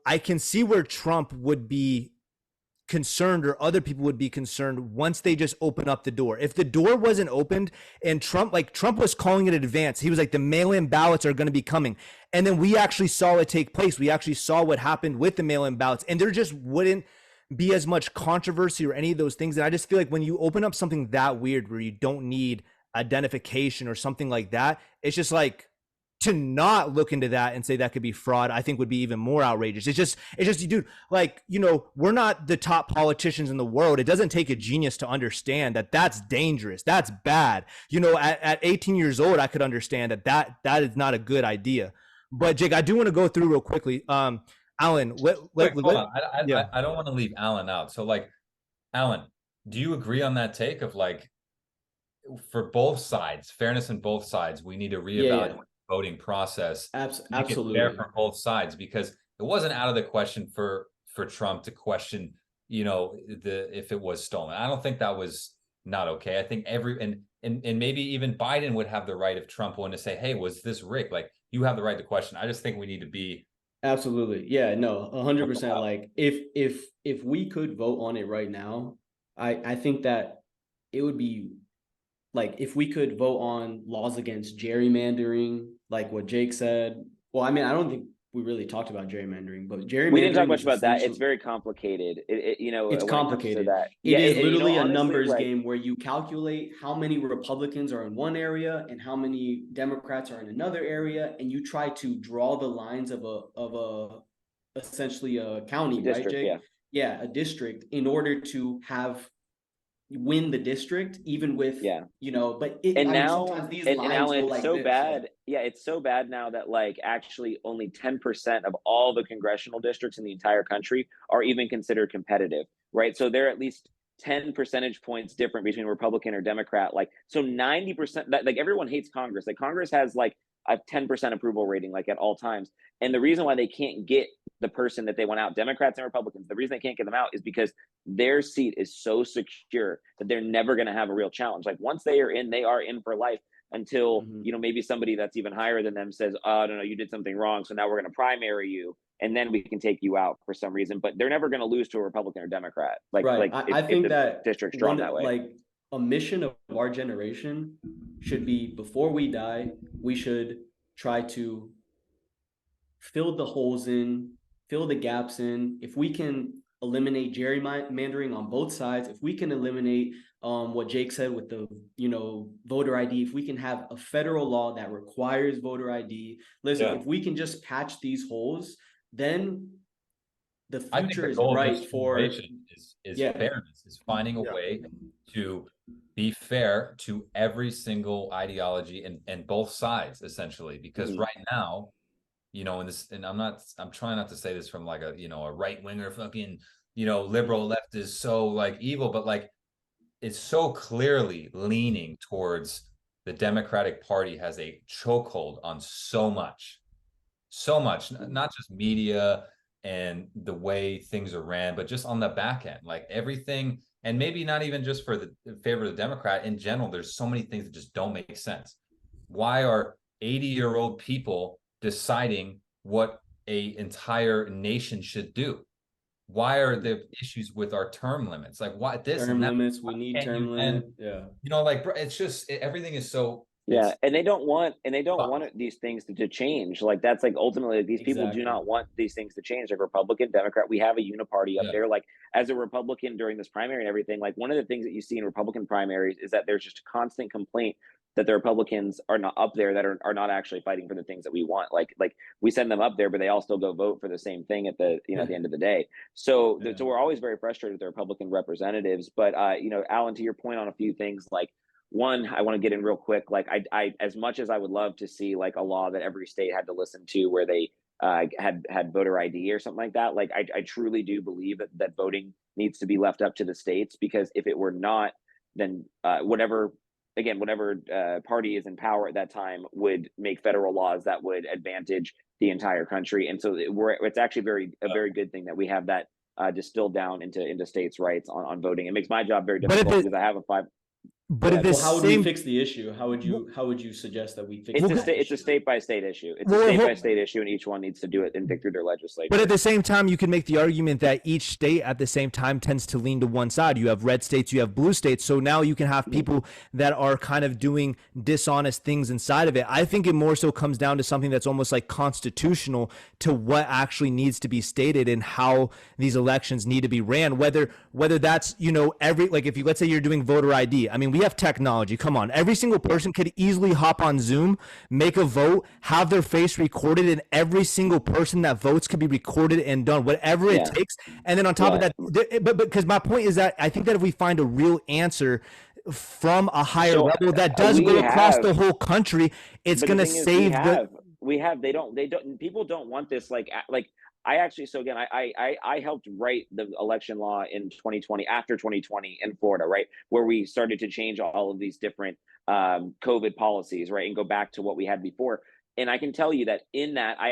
I can see where Trump would be concerned, or other people would be concerned, once they just open up the door. If the door wasn't opened and Trump was calling it in advance, he was like, the mail-in ballots are going to be coming. And then we actually saw it take place. We actually saw what happened with the mail-in ballots, and there just wouldn't be as much controversy or any of those things. And I just feel like when you open up something that weird where you don't need identification or something like that, it's just like, to not look into that and say that could be fraud, I think would be even more outrageous. It's just, dude, like, we're not the top politicians in the world. It doesn't take a genius to understand that that's dangerous. That's bad. At 18 years old, I could understand that is not a good idea. But Jake, I do want to go through real quickly. Alan, I don't want to leave Alan out. So like, Alan, do you agree on that take of like, for both sides, fairness in both sides, we need to reevaluate voting process, absolutely, fair for both sides, because it wasn't out of the question for Trump to question, if it was stolen. I don't think that was not okay. I think and maybe even Biden would have the right, if Trump wanted to say, hey, was this rigged? Like, you have the right to question. I just think we need to be absolutely, yeah, no, 100%. Like, if we could vote on it right now, I think that it would be like, if we could vote on laws against gerrymandering, like what Jake said. Well, I mean, I don't think we really talked about gerrymandering, but gerrymandering. We didn't talk much about that. It's very complicated. It's complicated. That. It is literally a numbers game where you calculate how many Republicans are in one area and how many Democrats are in another area, and you try to draw the lines of a essentially a county, district, right, Jake? Yeah, a district, in order to win the district, even with but sometimes these lines Alan, go it's like so this, bad. Yeah, it's so bad now that like actually only 10% of all the congressional districts in the entire country are even considered competitive, right? So they're at least 10 percentage points different between Republican or Democrat. Like, so 90%, like, everyone hates Congress. Like, Congress has like a 10% approval rating, like, at all times. And the reason why they can't get the person that they want out, Democrats and Republicans, the reason they can't get them out is because their seat is so secure that they're never going to have a real challenge. Like, once they are in for life, until maybe somebody that's even higher than them says, oh no, you did something wrong, so now we're going to primary you, and then we can take you out for some reason. But they're never going to lose to a Republican or Democrat. Like, right. I think the that district's drawn that way. Like, a mission of our generation should be, before we die, we should try to fill the holes in, fill the gaps in. If we can eliminate gerrymandering on both sides, if we can eliminate what Jake said with the voter ID, if we can have a federal law that requires voter ID, if we can just patch these holes, then the future is bright for fairness, is finding a way to be fair to every single ideology and both sides, essentially, because right now, and I'm trying not to say this from like a right winger fucking, liberal left is so like evil, but like, it's so clearly leaning towards the Democratic Party has a chokehold on so much, not just media and the way things are ran, but just on the back end, like everything. And maybe not even just for the favor of the Democrat in general, there's so many things that just don't make sense. Why are 80-year-old people deciding what an entire nation should do? Why are there issues with our term limits? Like, why this term limits? We need term limit. Like, it's just everything is so. And they don't want these things to change. Like, that's like ultimately these people do not want these things to change. Like, Republican, Democrat, we have a uniparty up there. Like, as a Republican during this primary and everything, like, one of the things that you see in Republican primaries is that there's just a constant complaint that the Republicans are not up there, that are not actually fighting for the things that we want. Like we send them up there, but they all still go vote for the same thing at the at the end of the day. So so we're always very frustrated with the Republican representatives. But Alan, to your point on a few things, like, one, I want to get in real quick. Like, I as much as I would love to see like a law that every state had to listen to, where they had voter ID or something like that. Like, I truly do believe that voting needs to be left up to the states, because if it were not, then whatever again, whatever party is in power at that time would make federal laws that would advantage the entire country. And so it's actually a very good thing that we have that distilled down into states' rights on voting. It makes my job very difficult because I have a five. But at how would we fix the issue? How would you suggest that we fix it? It's a state by state issue. It's a state by state issue, and each one needs to do it and dig through their legislature. But at the same time, you can make the argument that each state at the same time tends to lean to one side. You have red states, you have blue states. So now you can have people that are kind of doing dishonest things inside of it. I think it more so comes down to something that's almost like constitutional to what actually needs to be stated and how these elections need to be ran. Whether that's, let's say you're doing voter ID. I mean, we have technology. Come on. Every single person could easily hop on Zoom, make a vote, have their face recorded, and every single person that votes could be recorded and done, whatever it takes. And then on top of that, but because my point is that I think that if we find a real answer from a higher level that does go across the whole country, it's going to save people don't want this I actually, so again, I helped write the election law in 2020, after 2020 in Florida, right, where we started to change all of these different COVID policies, right, and go back to what we had before. And I can tell you that in that, I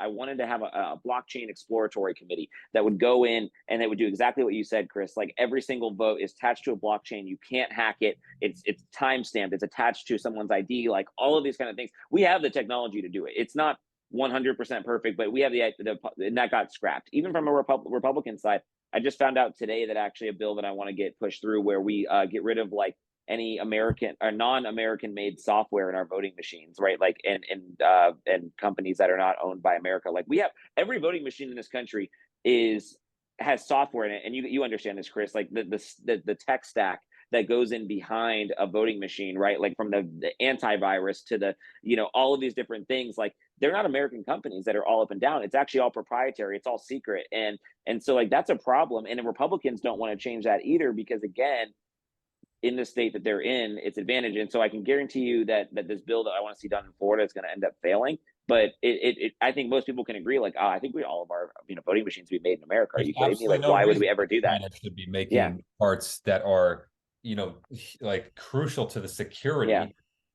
wanted to have a blockchain exploratory committee that would go in and they would do exactly what you said, Chris. Like every single vote is attached to a blockchain. You can't hack it. It's timestamped. It's attached to someone's ID, like all of these kind of things. We have the technology to do it. It's not 100% perfect, but we have and that got scrapped. Even from a Republican side, I just found out today that actually a bill that I want to get pushed through where we get rid of like any American or non-American made software in our voting machines, right? Like and companies that are not owned by America. Like we have every voting machine in this country has software in it, and you understand this, Chris. Like the tech stack that goes in behind a voting machine, right? Like from the antivirus to the, all of these different things, like they're not American companies that are all up and down. It's actually all proprietary. It's all secret. And so like, that's a problem. And the Republicans don't want to change that either, because again, in the state that they're in, it's advantage. And so I can guarantee you that this bill that I want to see done in Florida is going to end up failing. But I think most people can agree, like, I think all of our voting machines be made in America. Are you kidding me? Like, why would we ever do that? China should be making parts that are like crucial to the security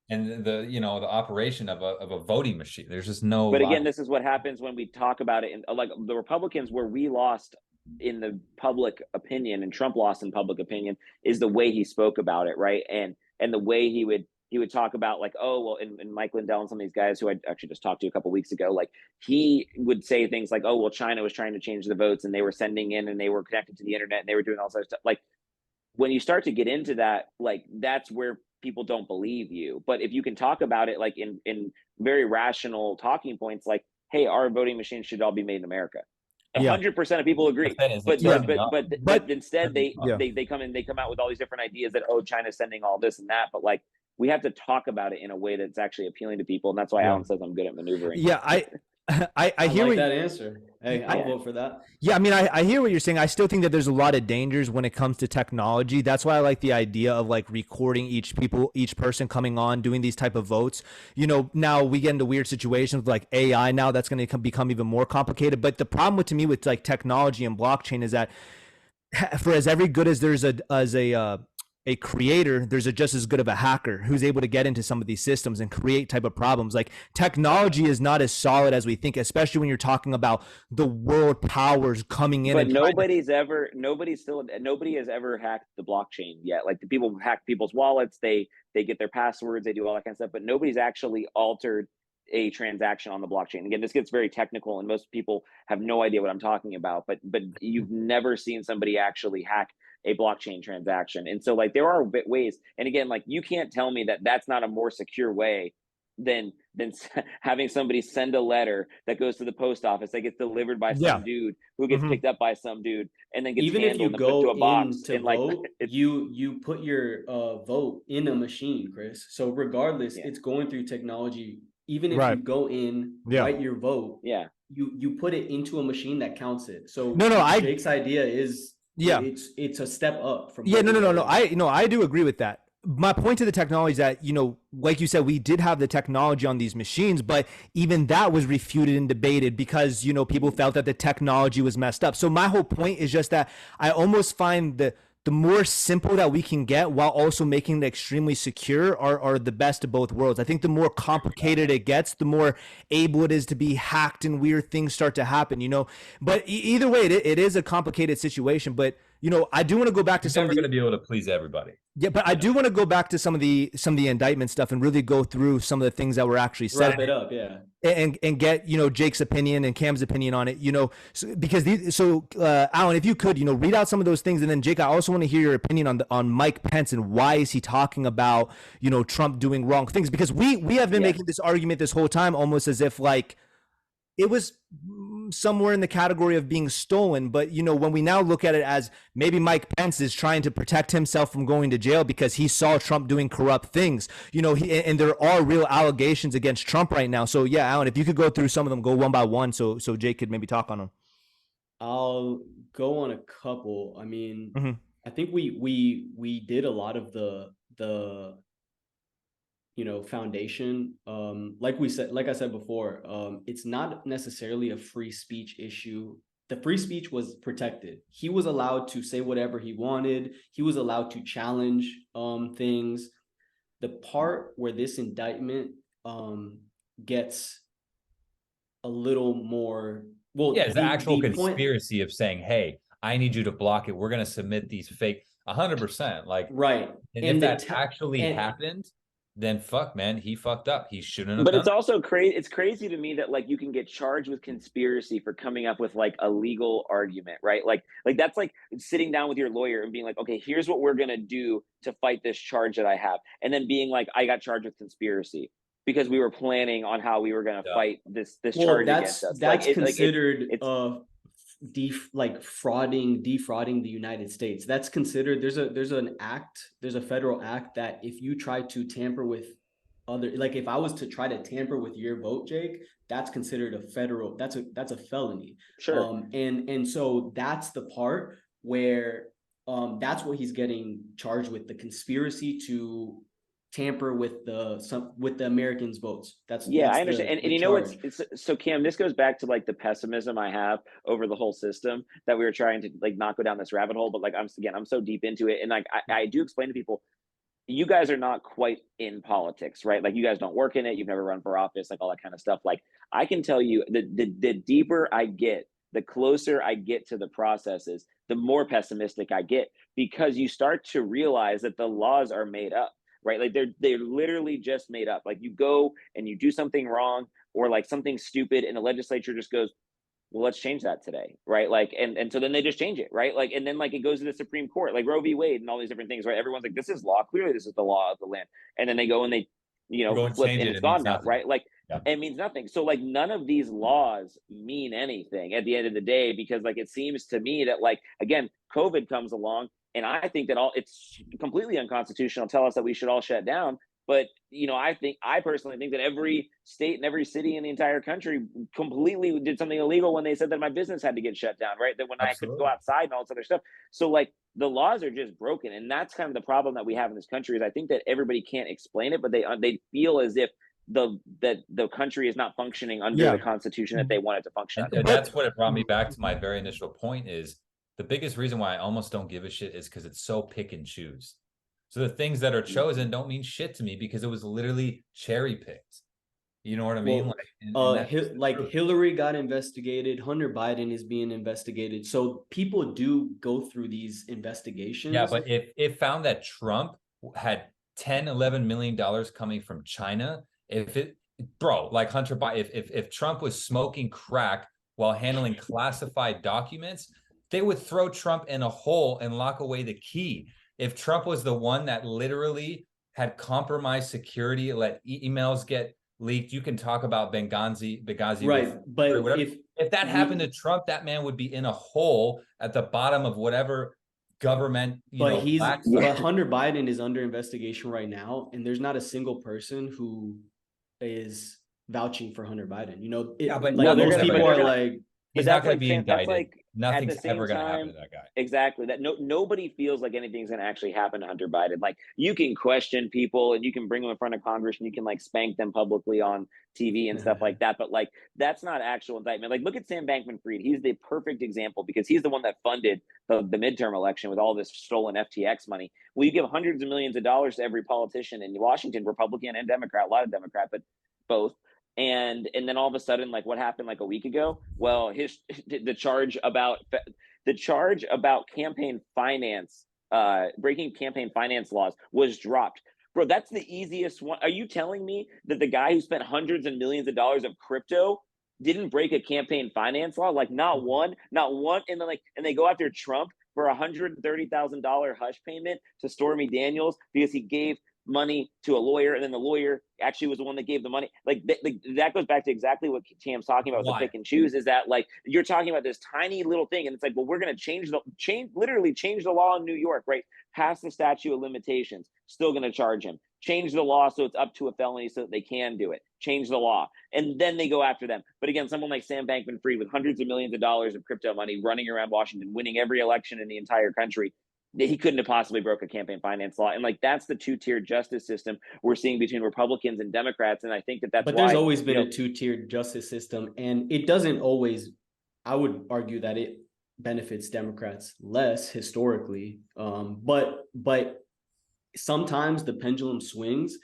and the operation of a voting machine. There's just no. But again, this is what happens when we talk about it. And like the Republicans, where we lost in the public opinion and Trump lost in public opinion, is the way he spoke about it, right? And the way he would talk about like, oh well, and Mike Lindell and some of these guys who I actually just talked to a couple of weeks ago, like he would say things like, oh well, China was trying to change the votes and they were sending in and they were connected to the internet and they were doing all sorts of stuff. Like, when you start to get into that, like that's where people don't believe you. But if you can talk about it like in very rational talking points, like, hey, our voting machines should all be made in America. 100% of people agree. But instead they come out with all these different ideas that, oh, China's sending all this and that. But like, we have to talk about it in a way that's actually appealing to people. And that's why Alan says I'm good at maneuvering. Yeah, I hear like that answer. Hey, I'll vote for that. Yeah, I mean, I hear what you're saying. I still think that there's a lot of dangers when it comes to technology. That's why I like the idea of like recording each person coming on, doing these type of votes. Now we get into weird situations with like AI now that's going to become even more complicated. But the problem to me with like technology and blockchain is that for as every good as there's a creator, there's just as good of a hacker who's able to get into some of these systems and create type of problems. Like technology is not as solid as we think, especially when you're talking about the world powers coming in. But nobody has ever hacked the blockchain yet. Like the people hack people's wallets, they get their passwords, they do all that kind of stuff, but nobody's actually altered a transaction on the blockchain. Again, this gets very technical and most people have no idea what I'm talking about, but you've never seen somebody actually hack a blockchain transaction. And so like there are ways, and again, like you can't tell me that that's not a more secure way than having somebody send a letter that goes to the post office that gets delivered by some dude who gets picked up by some dude and then gets even if you go to a box to and vote, you put your vote in a machine, Chris. So regardless, it's going through technology. Even if you go in, write your vote, you put it into a machine that counts it. So Jake's idea is it's a step up from I do agree with that. My point to the technology is that, like you said, we did have the technology on these machines, but even that was refuted and debated because, people felt that the technology was messed up. So my whole point is just that I almost find the more simple that we can get while also making it extremely secure are the best of both worlds. I think the more complicated it gets, the more able it is to be hacked and weird things start to happen, you know. But either way, it is a complicated situation. But, you know, I do want to go back to You're never going to be able to please everybody. Yeah, but I do want to go back to some of the indictment stuff and really go through some of the things that were actually said. Wrap it up, yeah. And get, you know, Jake's opinion and Cam's opinion on it, you know, because Alan, if you could, you know, read out some of those things, and then Jake, I also want to hear your opinion on Mike Pence and why is he talking about, you know, Trump doing wrong things, because we have been making this argument this whole time almost as if like it was somewhere in the category of being stolen. But, you know, when we now look at it as maybe Mike Pence is trying to protect himself from going to jail because he saw Trump doing corrupt things, you know, and there are real allegations against Trump right now. So yeah, Alan, if you could go through some of them, go one by one, so Jake could maybe talk on them. I'll go on a couple. I mean, I think we did a lot of the you know, foundation. Like I said before, it's not necessarily a free speech issue. The free speech was protected. He was allowed to say whatever he wanted. He was allowed to challenge things. The part where this indictment gets a little more, well, yeah, it's the actual conspiracy of saying, hey, I need you to block it. We're going to submit these fake 100%. Like, right. And if that actually happened, then fuck, man, he fucked up. He shouldn't have. But it's also crazy. It's crazy to me that like you can get charged with conspiracy for coming up with like a legal argument, right? Like that's like sitting down with your lawyer and being like, okay, here's what we're gonna do to fight this charge that I have, and then being like, I got charged with conspiracy because we were planning on how we were gonna fight this charge against us. That's considered defrauding the United States. That's considered, there's a federal act that if you try to tamper with other, like if I was to try to tamper with your vote, Jake, that's considered that's a felony. Sure. And so that's the part where that's what he's getting charged with, the conspiracy to tamper with the Americans' votes. I understand. And you know what's so Cam, this goes back to like the pessimism I have over the whole system that we were trying to like not go down this rabbit hole, but like I'm so deep into it. And like I do explain to people, you guys are not quite in politics, right? Like you guys don't work in it, you've never run for office, like all that kind of stuff. Like I can tell you the deeper I get, the closer I get to the processes, the more pessimistic I get, because you start to realize that the laws are made up. Right, like they're literally just made up. Like you go and you do something wrong or like something stupid, and the legislature just goes, "Well, let's change that today." Right, like and so then they just change it. Right, like and then like it goes to the Supreme Court, like Roe v. Wade and all these different things. Right, everyone's like, "This is law. Clearly, this is the law of the land." And then they go and they, you know, flip and it's gone now. Right, like it means nothing. So like none of these laws mean anything at the end of the day, because like it seems to me that like again, COVID comes along. And I think that it's completely unconstitutional to tell us that we should all shut down. But, you know, I personally think that every state and every city in the entire country completely did something illegal when they said that my business had to get shut down, right? That when I could go outside and all this other stuff. So like the laws are just broken. And that's kind of the problem that we have in this country, is I think that everybody can't explain it, but they feel as if the country is not functioning under the Constitution that they want it to function under. And that's what it brought me back to my very initial point is, the biggest reason why I almost don't give a shit is because it's so pick and choose. So the things that are chosen don't mean shit to me because it was literally cherry picked. You know what I mean? Hillary got investigated. Hunter Biden is being investigated. So people do go through these investigations. Yeah, but if it found that Trump had $11 million coming from China, like Hunter Biden, if Trump was smoking crack while handling classified documents, they would throw Trump in a hole and lock away the key. If Trump was the one that literally had compromised security, let emails get leaked, you can talk about Benghazi, right? But if that happened to Trump, that man would be in a hole at the bottom of whatever government. But Hunter Biden is under investigation right now, and there's not a single person who is vouching for Hunter Biden. You know, but most people are like. He's not going to be indicted. nothing's same ever going to happen time, to that guy. exactly, that nobody feels like anything's going to actually happen to Hunter Biden. Like, you can question people and you can bring them in front of Congress and you can like spank them publicly on TV and stuff like that, but like that's not actual indictment. Like, look at Sam Bankman-Fried. He's the perfect example because he's the one that funded the midterm election with all this stolen FTX money. Well, you give hundreds of millions of dollars to every politician in Washington, Republican and Democrat, a lot of Democrat, but both. And then all of a sudden, like, what happened like a week ago? Well, the charge about campaign finance, breaking campaign finance laws was dropped. Bro, that's the easiest one. Are you telling me that the guy who spent hundreds of millions of dollars of crypto didn't break a campaign finance law? Like, not one. And then and they go after Trump for $130,000 hush payment to Stormy Daniels because he gave money to a lawyer, and then the lawyer actually was the one that gave the money. Like, that goes back to exactly what Cam's talking about with the pick and choose, is that like you're talking about this tiny little thing, and it's like, well, we're going to literally change the law in New York, right? Pass the statute of limitations, still going to charge him. Change the law so it's up to a felony so that they can do it. Change the law, and then they go after them. But again, someone like Sam Bankman-Fried with hundreds of millions of dollars of crypto money running around Washington, winning every election in the entire country, he couldn't have possibly broke a campaign finance law. And like, that's the two-tiered justice system we're seeing between Republicans and Democrats. And I think that's but there's always been a two-tiered justice system, and it doesn't always, I would argue that it benefits Democrats less historically. But sometimes the pendulum swings,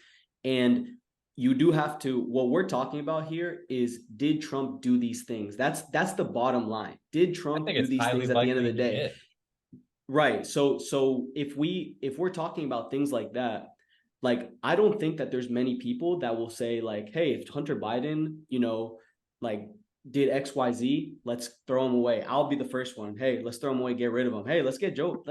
and you do have to, what we're talking about here is, did Trump do these things? That's the bottom line. Did Trump do these things at the end of the day? Right. So if we're talking about things like that, like, I don't think that there's many people that will say like, hey, if Hunter Biden, like, did XYZ, let's throw him away. I'll be the first one. Hey, let's throw him away, get rid of him. Hey, let's get Joe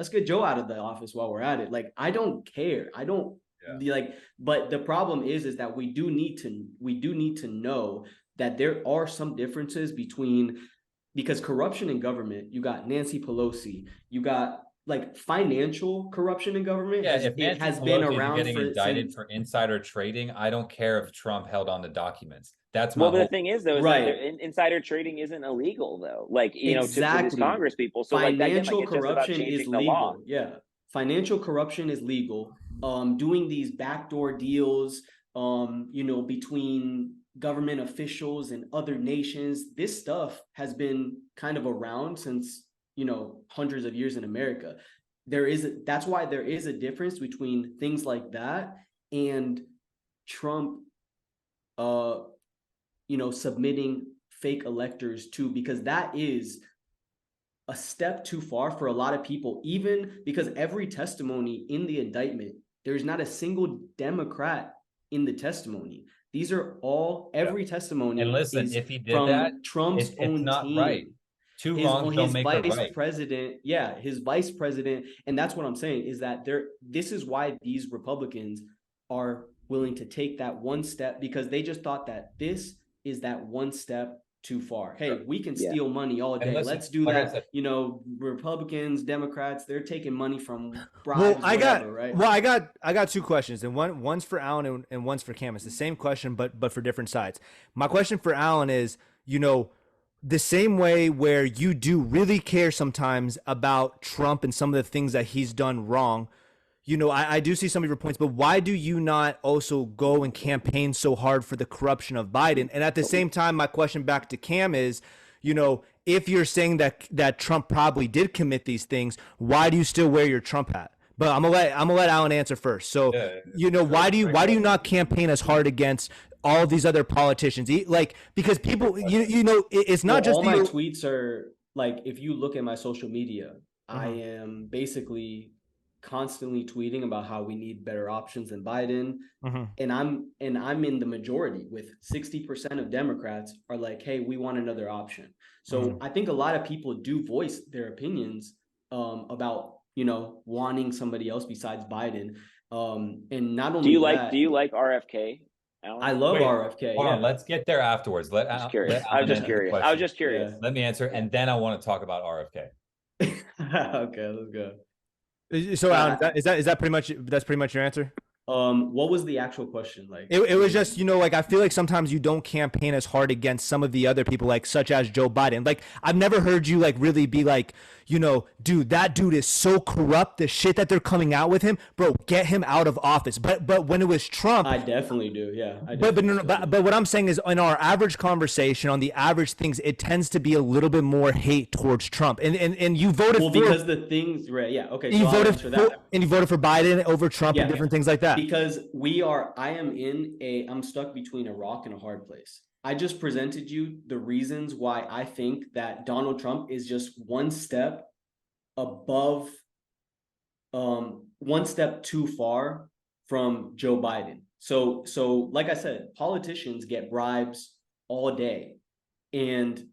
out of the office while we're at it. Like, I don't care. I don't like, but the problem is that we do need to know that there are some differences because corruption in government, you got Nancy Pelosi, you got like financial corruption in government. Yeah, if it has been around getting indicted for insider trading, I don't care if Trump held on to documents. That's my but the thing is, though, is that insider trading isn't illegal, though. Like, to these Congress people. So financial corruption is legal. Yeah, financial corruption is legal. Doing these backdoor deals, between government officials and other nations, this stuff has been kind of around since hundreds of years in America. That's why there is a difference between things like that and Trump submitting fake electors too, because that is a step too far for a lot of people, even because every testimony in the indictment, there's not a single Democrat in the testimony. These are all, every testimony. And listen, if he did that, Trump's own not team. Right. Two wrongs don't make a right. His vice president, and that's what I'm saying, is that this is why these Republicans are willing to take that one step, because they just thought that this is that one step too far. Hey, we can steal money all day. Let's do that. Republicans, Democrats, they're taking money from bribes. I got two questions, and one's for Alan and one's for Cam. It's the same question, but for different sides. My question for Alan is, the same way where you do really care sometimes about Trump and some of the things that he's done wrong. I do see some of your points, but why do you not also go and campaign so hard for the corruption of Biden? And at the same time, my question back to Cam is, if you're saying that Trump probably did commit these things, why do you still wear your Trump hat? But I'm gonna let Alan answer first. So, why do you not campaign as hard against all these other politicians? Because people, it's not just all my tweets are like, if you look at my social media, I am basically constantly tweeting about how we need better options than Biden. And I'm in the majority, with 60% of Democrats are like, hey, we want another option. So I think a lot of people do voice their opinions about, wanting somebody else besides Biden. And not only do you like RFK? Alan? I love RFK. Hold on, let's get there afterwards. I was just curious. Let me answer, and then I want to talk about RFK. Okay, let's go. So Alan, is that pretty much your answer? What was the actual question? Like, It was just, like, I feel like sometimes you don't campaign as hard against some of the other people, like, such as Joe Biden. Like, I've never heard you, like, really be like, dude, that dude is so corrupt. The shit that they're coming out with him, bro, get him out of office. But when it was Trump, I definitely do. Yeah, I but definitely no, no, still do. but what I'm saying is, in our average conversation, on the average things, it tends to be a little bit more hate towards Trump. And you voted Well, for, because the things, right? Yeah. Okay. So I'll answer that. and you voted for Biden over Trump and Yeah, different things like that. because I'm stuck between a rock and a hard place. I just presented you the reasons why I think that Donald Trump is just one step above, one step too far from Joe Biden. So like I said, politicians get bribes all day, and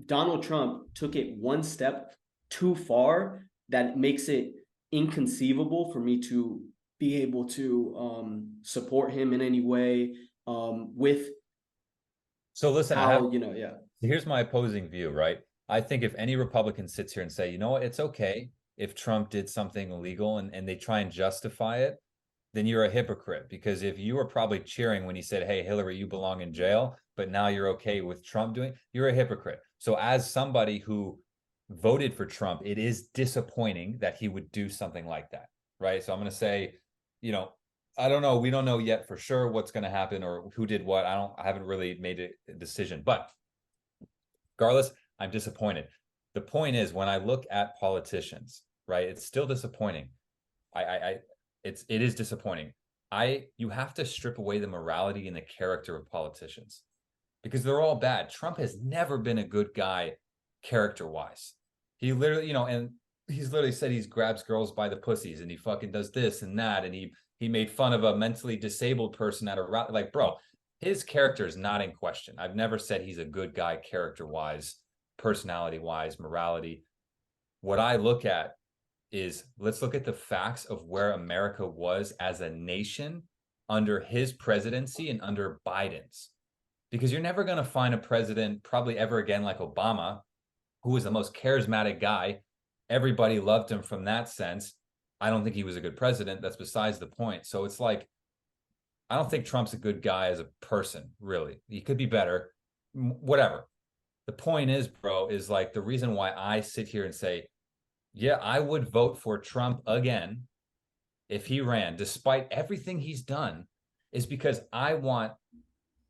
Donald Trump took it one step too far that makes it inconceivable for me to be able to support him in any way, with So listen, how, yeah. here's my opposing view, right? I think if any Republican sits here and say, you know what, it's okay if Trump did something illegal and they try and justify it, then you're a hypocrite. Because if you were probably cheering when he said, hey, Hillary, you belong in jail, but now you're okay with Trump doing, you're a hypocrite. So as somebody who voted for Trump, it is disappointing that he would do something like that, right? So I'm going to say, I don't know. We don't know yet for sure what's going to happen or who did what. I haven't really made a decision, but regardless, I'm disappointed. The point is, when I look at politicians, right, it's still disappointing. It is disappointing. You have to strip away the morality and the character of politicians because they're all bad. Trump has never been a good guy character-wise. He literally, and he's literally said he grabs girls by the pussies and he fucking does this and that, and he made fun of a mentally disabled person at a rally. Like, bro, his character is not in question. I've never said he's a good guy character-wise, personality-wise, morality. What I look at is, let's look at the facts of where America was as a nation under his presidency and under Biden's. Because you're never going to find a president probably ever again like Obama, who was the most charismatic guy. Everybody loved him from that sense. I don't think he was a good president. That's besides the point. So it's like, I don't think Trump's a good guy as a person, really. He could be better, whatever. The point is, bro, is like the reason why I sit here and say, yeah, I would vote for Trump again if he ran, despite everything he's done, is because I want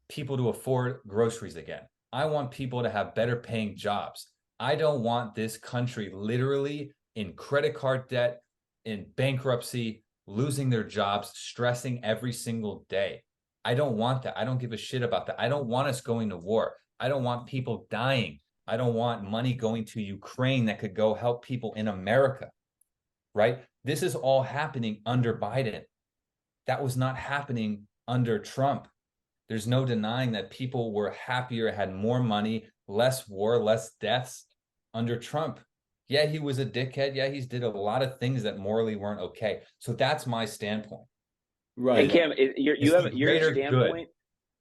people to afford groceries again. I want people to have better paying jobs. I don't want this country literally in credit card debt, in bankruptcy, losing their jobs, stressing every single day. I don't want that. I don't give a shit about that. I don't want us going to war. I don't want people dying. I don't want money going to Ukraine that could go help people in America, right? This is all happening under Biden. That was not happening under Trump. There's no denying that people were happier, had more money, less war, less deaths under Trump. Yeah, he was a dickhead. Yeah, he's did a lot of things that morally weren't okay. So that's my standpoint. Right. And Cam, you have your standpoint. Good.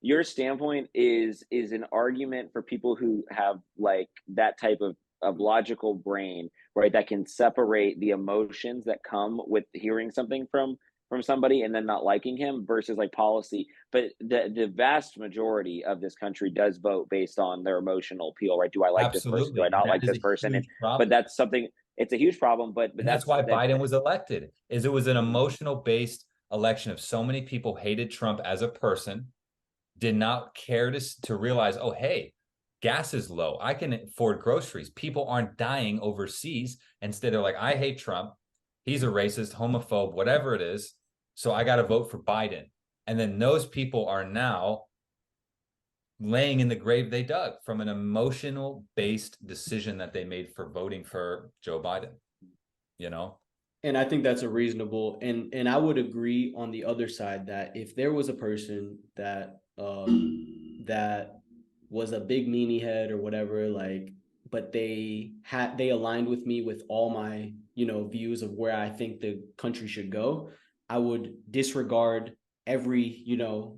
Your standpoint is an argument for people who have like that type of logical brain, right? That can separate the emotions that come with hearing something from somebody and then not liking him versus like policy. But the vast majority of this country does vote based on their emotional appeal, right? Do I like this person? Do I not like this person? But that's something. It's a huge problem. But that's why Biden was elected. Is it was an emotional based election of so many people hated Trump as a person, did not care to realize, oh, hey, gas is low. I can afford groceries. People aren't dying overseas. Instead, they're like, I hate Trump. He's a racist, homophobe, whatever it is. So I got to vote for Biden. And then those people are now laying in the grave they dug from an emotional based decision that they made for voting for Joe Biden, And I think that's a reasonable, and I would agree on the other side that if there was a person that that was a big meanie head or whatever, like, but they aligned with me with all my, views of where I think the country should go, I would disregard every,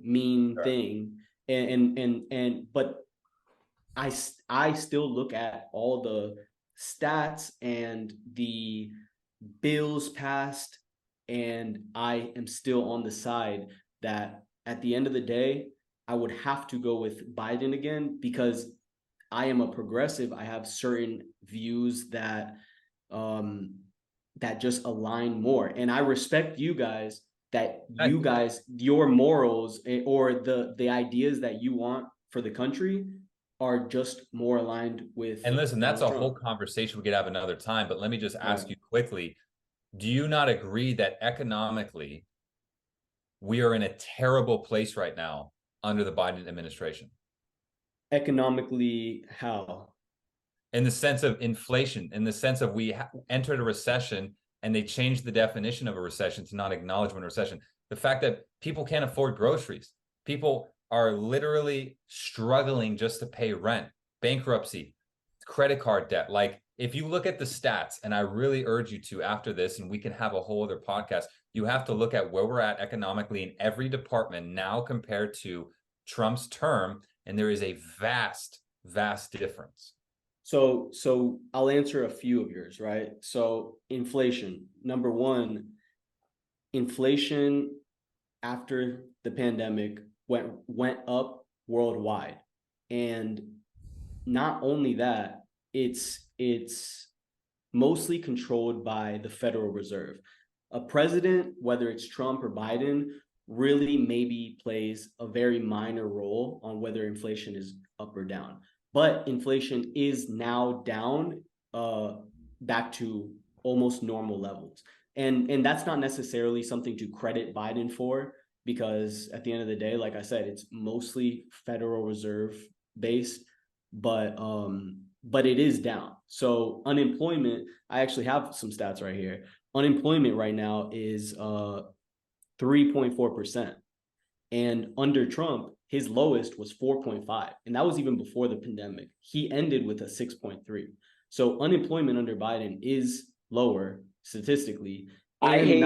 mean thing. But I still look at all the stats and the bills passed And I am still on the side that at the end of the day, I would have to go with Biden again, because I am a progressive. I have certain views that that just align more. And I respect you guys, that you guys, your morals or the ideas that you want for the country are just more aligned with. And listen, that's a Trump. whole conversation we could have another time, but let me just ask you quickly, do you not agree that economically we are in a terrible place right now under the Biden administration? Economically, how? In the sense of inflation, in the sense of we entered a recession and they changed the definition of a recession to not acknowledge when a recession. The fact that people can't afford groceries, people are literally struggling just to pay rent, bankruptcy, credit card debt. Like, if you look at the stats, and I really urge you to after this, and we can have a whole other podcast, you have to look at where we're at economically in every department now compared to Trump's term, and there is a vast, vast difference. So I'll answer a few of yours, right? So inflation, number one, inflation after the pandemic went up worldwide. And not only that, it's mostly controlled by the Federal Reserve. A president, whether it's Trump or Biden, really maybe plays a very minor role on whether inflation is up or down. But inflation is now down back to almost normal levels. And that's not necessarily something to credit Biden for, because at the end of the day, like I said, it's mostly Federal Reserve based, but it is down. So unemployment, I actually have some stats right here. Unemployment right now is 3.4%. And under Trump, his lowest was 4.5. And that was even before the pandemic. He ended with a 6.3. So unemployment under Biden is lower statistically. I hate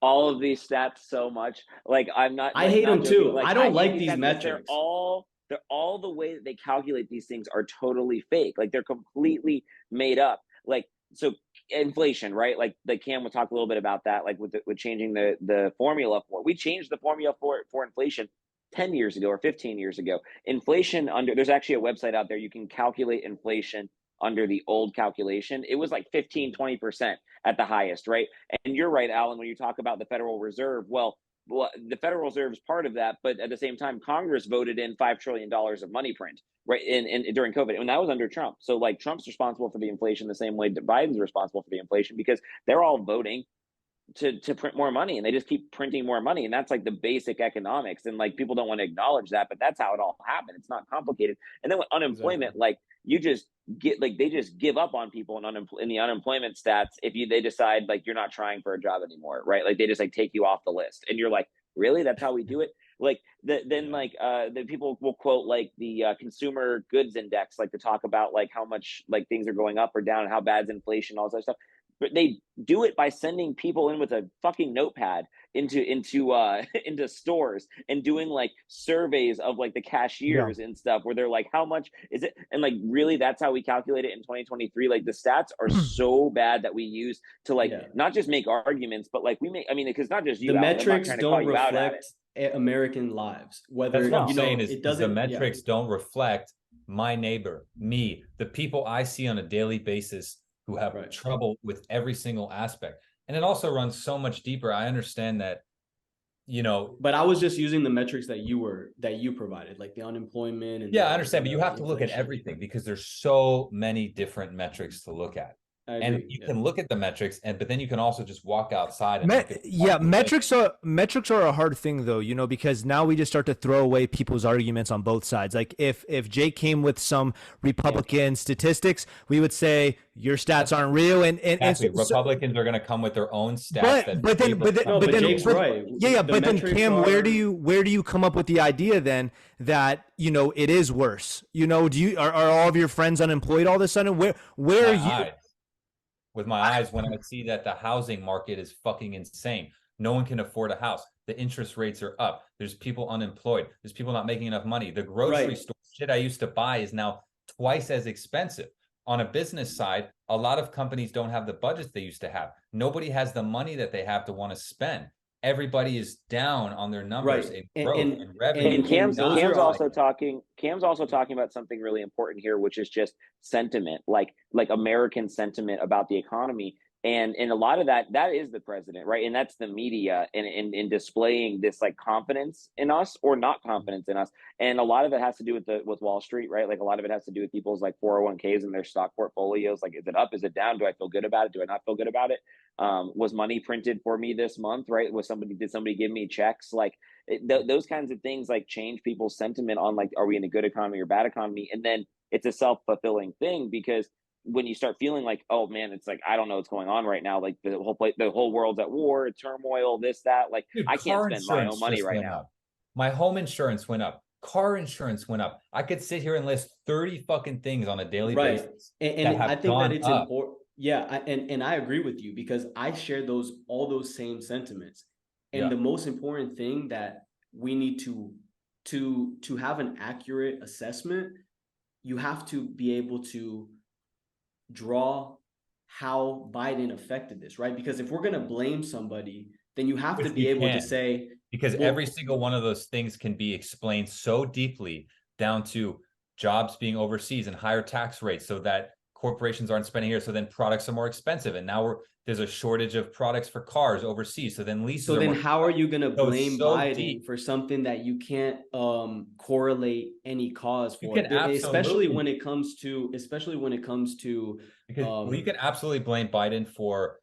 all of these stats so much. Like, I'm not. I hate them too. Like, I don't like these metrics. They're all the way that they calculate these things are totally fake. Like, they're completely made up. Like, so inflation, right? Like Cam will talk a little bit about that. Like with changing the formula for it. We changed the formula for inflation 10 years ago or 15 years ago. Inflation there's actually a website out there you can calculate inflation under the old calculation. It was like 15-20% at the highest, right? And you're right, Alan, when you talk about the Federal Reserve. Well, the Federal Reserve is part of that, but at the same time, Congress voted in $5 trillion of money print, right, during COVID, and that was under Trump. So, like, Trump's responsible for the inflation the same way that Biden's responsible for the inflation, because they're all voting to print more money, and they just keep printing more money, and that's like the basic economics, and like people don't want to acknowledge that, but that's how it all happened. It's not complicated. And then with unemployment, exactly. Like, you just get, like, they just give up on people in the unemployment stats if they decide, like, you're not trying for a job anymore, right? Like, they just, like, take you off the list, and you're like, really? That's how we do it? Like, the people will quote, like, the consumer goods index, like, to talk about, like, how much, like, things are going up or down and how bad's inflation, all this other stuff. But they do it by sending people in with a fucking notepad into stores and doing, like, surveys of, like, the cashiers and stuff, where they're like, how much is it? And, like, really, that's how we calculate it in 2023. Like, the stats are so bad that we use to, like, not just make arguments, but, like, because not just you, the metrics don't reflect American lives. Whether that's what I'm saying is the metrics don't reflect my neighbor, me, the people I see on a daily basis who have trouble with every single aspect. And it also runs so much deeper. I understand that, but I was just using the metrics that you provided, like the unemployment. And I understand, but you have to look at everything, because there's so many different metrics to look at. And you can look at the metrics, but then you can also just walk outside and metrics are a hard thing, though, because now we just start to throw away people's arguments on both sides. Like, if Jake came with some Republican statistics, we would say your stats aren't real, and Republicans are going to come with their own stats. But then Jake's right. But then Cam, where do you come up with the idea then that it is worse? Are all of your friends unemployed all of a sudden? Where are you? With my eyes, when I see that the housing market is fucking insane. No one can afford a house. The interest rates are up. There's people unemployed. There's people not making enough money. The grocery store shit I used to buy is now twice as expensive. on a business side, a lot of companies don't have the budgets they used to have. Nobody has the money that they have to want to spend. Everybody is down on their numbers Right. in growth and revenue. And Cam's those Cam's are all also talking. Cam's also talking about something really important here, which is just sentiment, like American sentiment about the economy. And a lot of that is the president, right? And that's the media in displaying this like confidence in us or not confidence in us. And a lot of it has to do with Wall Street, right? Like a lot of it has to do with people's like 401ks and their stock portfolios. Like, is it up? Is it down? Do I feel good about it? Do I not feel good about it? Was money printed for me this month, right? Did somebody give me checks? Like those kinds of things like change people's sentiment on like, are we in a good economy or bad economy? And then it's a self-fulfilling thing, because when you start feeling like, oh man, it's like, I don't know what's going on right now. Like the whole world's at war, turmoil, this, that, like, Dude, I can't spend my own money right now. Up. My home insurance went up. Car insurance went up. I could sit here and list 30 fucking things on a daily basis. And I think that it's important. Yeah. And I agree with you, because I share all those same sentiments. And the most important thing that we need to have an accurate assessment, you have to be able to draw how Biden affected this, right? Because if we're going to blame somebody, then you have to be able to say, because every single one of those things can be explained so deeply down to jobs being overseas and higher tax rates so that corporations aren't spending here. So then products are more expensive. And now there's a shortage of products for cars overseas. So then leases. So then how are you going to blame Biden for something that you can't correlate any cause for? Especially when it comes to because you can absolutely blame Biden for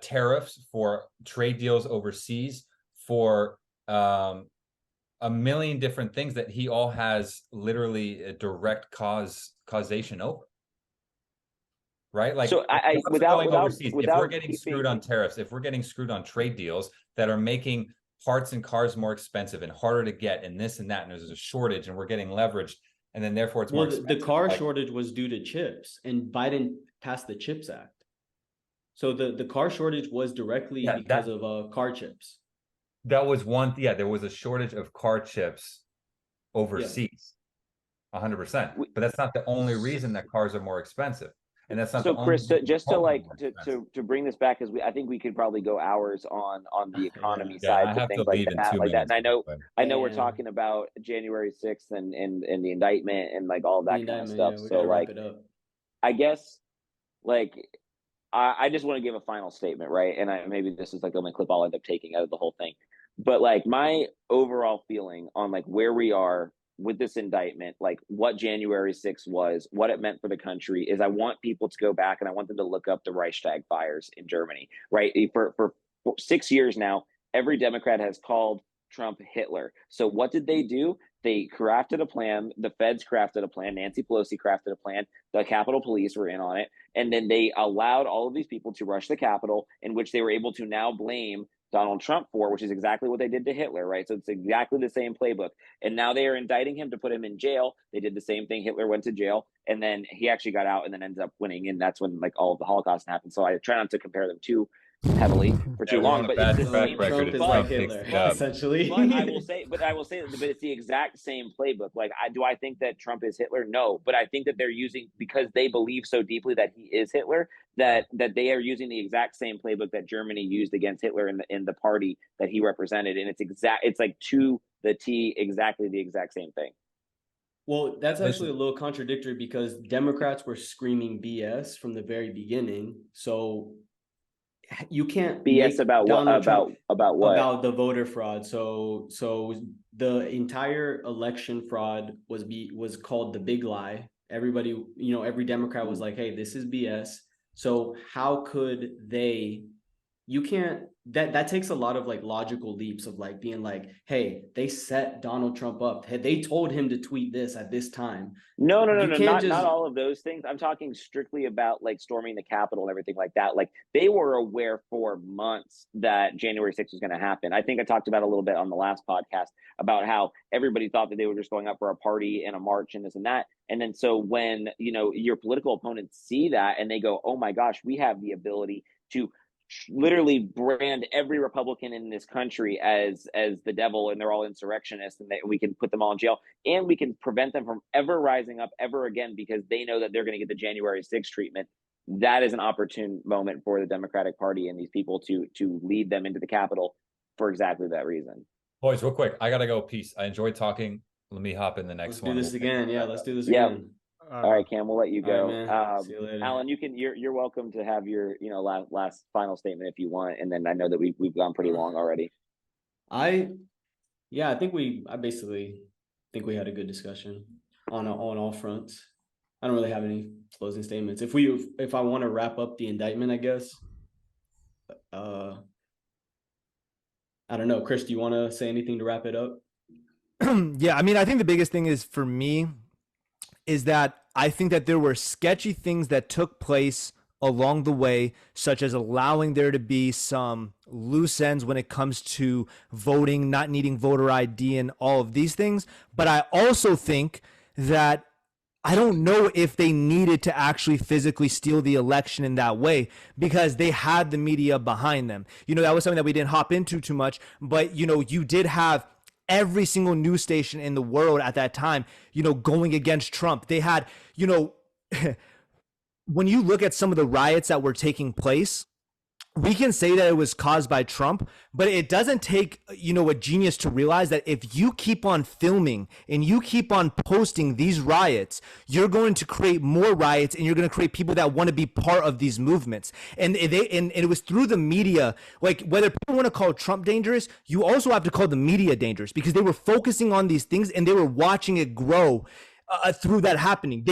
tariffs, for trade deals overseas, for a million different things that he all has literally a direct causation over. Right? Like, so if we're getting screwed on tariffs, if we're getting screwed on trade deals that are making parts and cars more expensive and harder to get, and this and that, and there's a shortage, and we're getting leveraged, and then therefore it's more expensive. The car shortage was due to chips, and Biden passed the CHIPS Act. So the car shortage was directly because of car chips. That was one. Yeah, there was a shortage of car chips overseas, 100%. But that's not the only reason that cars are more expensive. And that's not so, Chris. Just to bring this back, because I think we could probably go hours on the economy side to things like that. And I know we're talking about January 6th and the indictment and like all that kind of stuff. So like, I guess like I just want to give a final statement, right? And maybe this is like the only clip I'll end up taking out of the whole thing, but like my overall feeling on like where we are with this indictment, like what January 6th was, what it meant for the country, is I want people to go back and I want them to look up the Reichstag fires in Germany, right? For 6 years now, every Democrat has called Trump Hitler. So what did they do? They crafted a plan. The feds crafted a plan. Nancy Pelosi crafted a plan. The Capitol Police were in on it. And then they allowed all of these people to rush the Capitol, in which they were able to now blame Donald Trump for, which is exactly what they did to Hitler, right? So it's exactly the same playbook. And now they are indicting him to put him in jail. They did the same thing. Hitler went to jail, and then he actually got out and then ended up winning. And that's when like all of the Holocaust happened. So I try not to compare them too heavily for too long, but it's the same Trump is like Hitler, essentially. But I will say that, but it's the exact same playbook. Like, do I think that Trump is Hitler? No, but I think that they're using, because they believe so deeply that he is Hitler, that they are using the exact same playbook that Germany used against Hitler in the party that he represented, and it's like to the T, exactly the exact same thing. Well, that's actually a little contradictory, because Democrats were screaming BS from the very beginning. So you can't BS about what? About what? About the voter fraud. So the entire election fraud was called the big lie. Everybody, every Democrat was like, hey, this is BS. So how could you can't, that takes a lot of like logical leaps of like being like, hey, they set Donald Trump up. Hey, they told him to tweet this at this time. No, not all of those things. I'm talking strictly about like storming the Capitol and everything like that. Like they were aware for months that January 6th was going to happen. I think I talked about a little bit on the last podcast about how everybody thought that they were just going up for a party and a march and this and that. And then so when, your political opponents see that and they go, oh my gosh, we have the ability to literally brand every Republican in this country as the devil and they're all insurrectionists, and we can put them all in jail, and we can prevent them from ever rising up ever again because they know that they're going to get the January 6th treatment. That is an opportune moment for the Democratic Party and these people to lead them into the Capitol for exactly that reason. Boys, real quick, I gotta go. Peace. I enjoyed talking. Let me hop in the next one. Let's do this again. Yeah, let's do this Yeah. again. All right, Cam, we'll let you go. Right, see you later. Alan, you're welcome to have your last final statement if you want, and then I know that we've gone pretty long already. I basically think we had a good discussion on all fronts. I don't really have any closing statements. If I want to wrap up the indictment, I guess. I don't know, Chris. Do you want to say anything to wrap it up? Yeah, I mean, I think the biggest thing is for me is that I think that there were sketchy things that took place along the way, such as allowing there to be some loose ends when it comes to voting, not needing voter ID and all of these things. But I also think that I don't know if they needed to actually physically steal the election in that way because they had the media behind them. That was something that we didn't hop into too much, but you did have every single news station in the world at that time, going against Trump. They had, when you look at some of the riots that were taking place, we can say that it was caused by Trump, but it doesn't take, a genius to realize that if you keep on filming and you keep on posting these riots, you're going to create more riots and you're going to create people that want to be part of these movements. And it was through the media, like whether people want to call Trump dangerous, you also have to call the media dangerous because they were focusing on these things and they were watching it grow through that happening.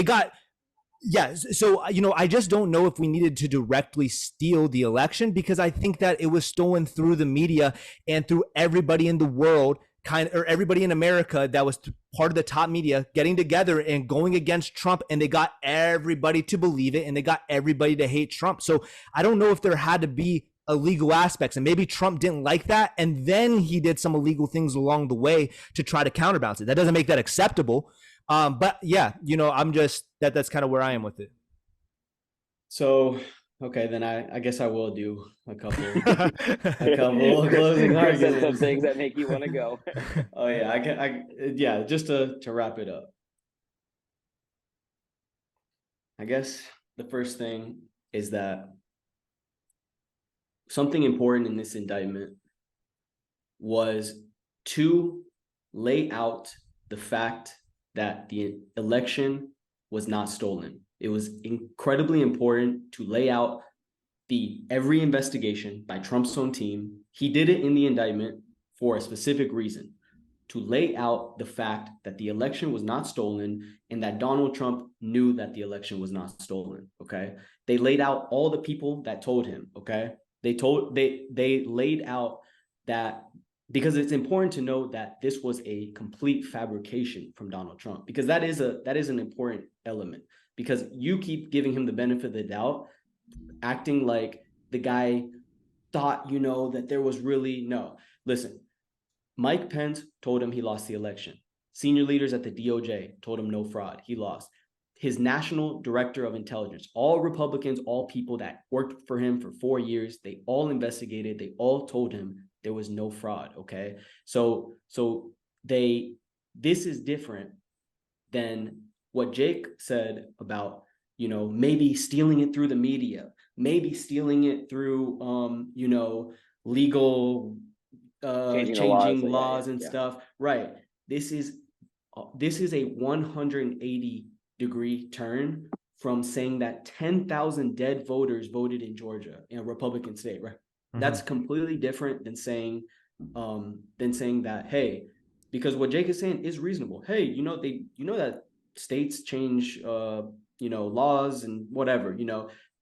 Yeah, so I just don't know if we needed to directly steal the election because I think that it was stolen through the media and through everybody in the world, or everybody in America that was part of the top media getting together and going against Trump, and they got everybody to believe it and they got everybody to hate Trump. So I don't know if there had to be illegal aspects, and maybe Trump didn't like that, and then he did some illegal things along the way to try to counterbalance it. That doesn't make that acceptable. But yeah, that's kind of where I am with it. So, okay, then I guess I will do a couple closing arguments. Some things that make you want to go. Oh yeah, just to wrap it up. I guess the first thing is that something important in this indictment was to lay out the fact that the election was not stolen. It was incredibly important to lay out every investigation by Trump's own team. He did it in the indictment for a specific reason, to lay out the fact that the election was not stolen and that Donald Trump knew that the election was not stolen. Okay. They laid out all the people that told him. Okay. They laid out that, because it's important to know that this was a complete fabrication from Donald Trump, because that is an important element, because you keep giving him the benefit of the doubt, acting like the guy thought, that there was really no. Listen, Mike Pence told him he lost the election. Senior leaders at the DOJ told him no fraud. He lost. His national director of intelligence, all Republicans, all people that worked for him for 4 years, they all investigated. They all told him there was no fraud. Okay. So this is different than what Jake said about, maybe stealing it through the media, maybe stealing it through, legal, changing laws and stuff. Right. This is a 180-degree turn from saying that 10,000 dead voters voted in Georgia, in a Republican state, right? Mm-hmm. That's completely different than saying that, hey, because what Jake is saying is reasonable. Hey, that states change, laws and whatever,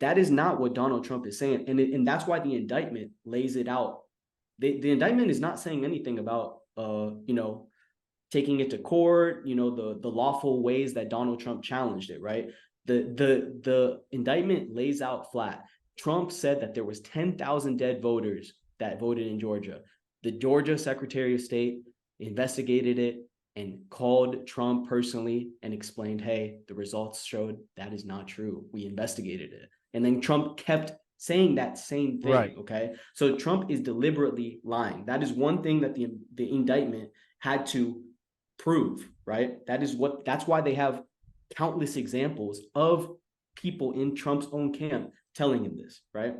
that is not what Donald Trump is saying. And that's why the indictment lays it out. The indictment is not saying anything about, taking it to court, the lawful ways that Donald Trump challenged it, right? The indictment lays out flat. Trump said that there was 10,000 dead voters that voted in Georgia. The Georgia Secretary of State investigated it and called Trump personally and explained, hey, the results showed that is not true. We investigated it. And then Trump kept saying that same thing. Right. Okay. So Trump is deliberately lying. That is one thing that the indictment had to prove, right? That's why they have countless examples of people in Trump's own camp telling him this, right?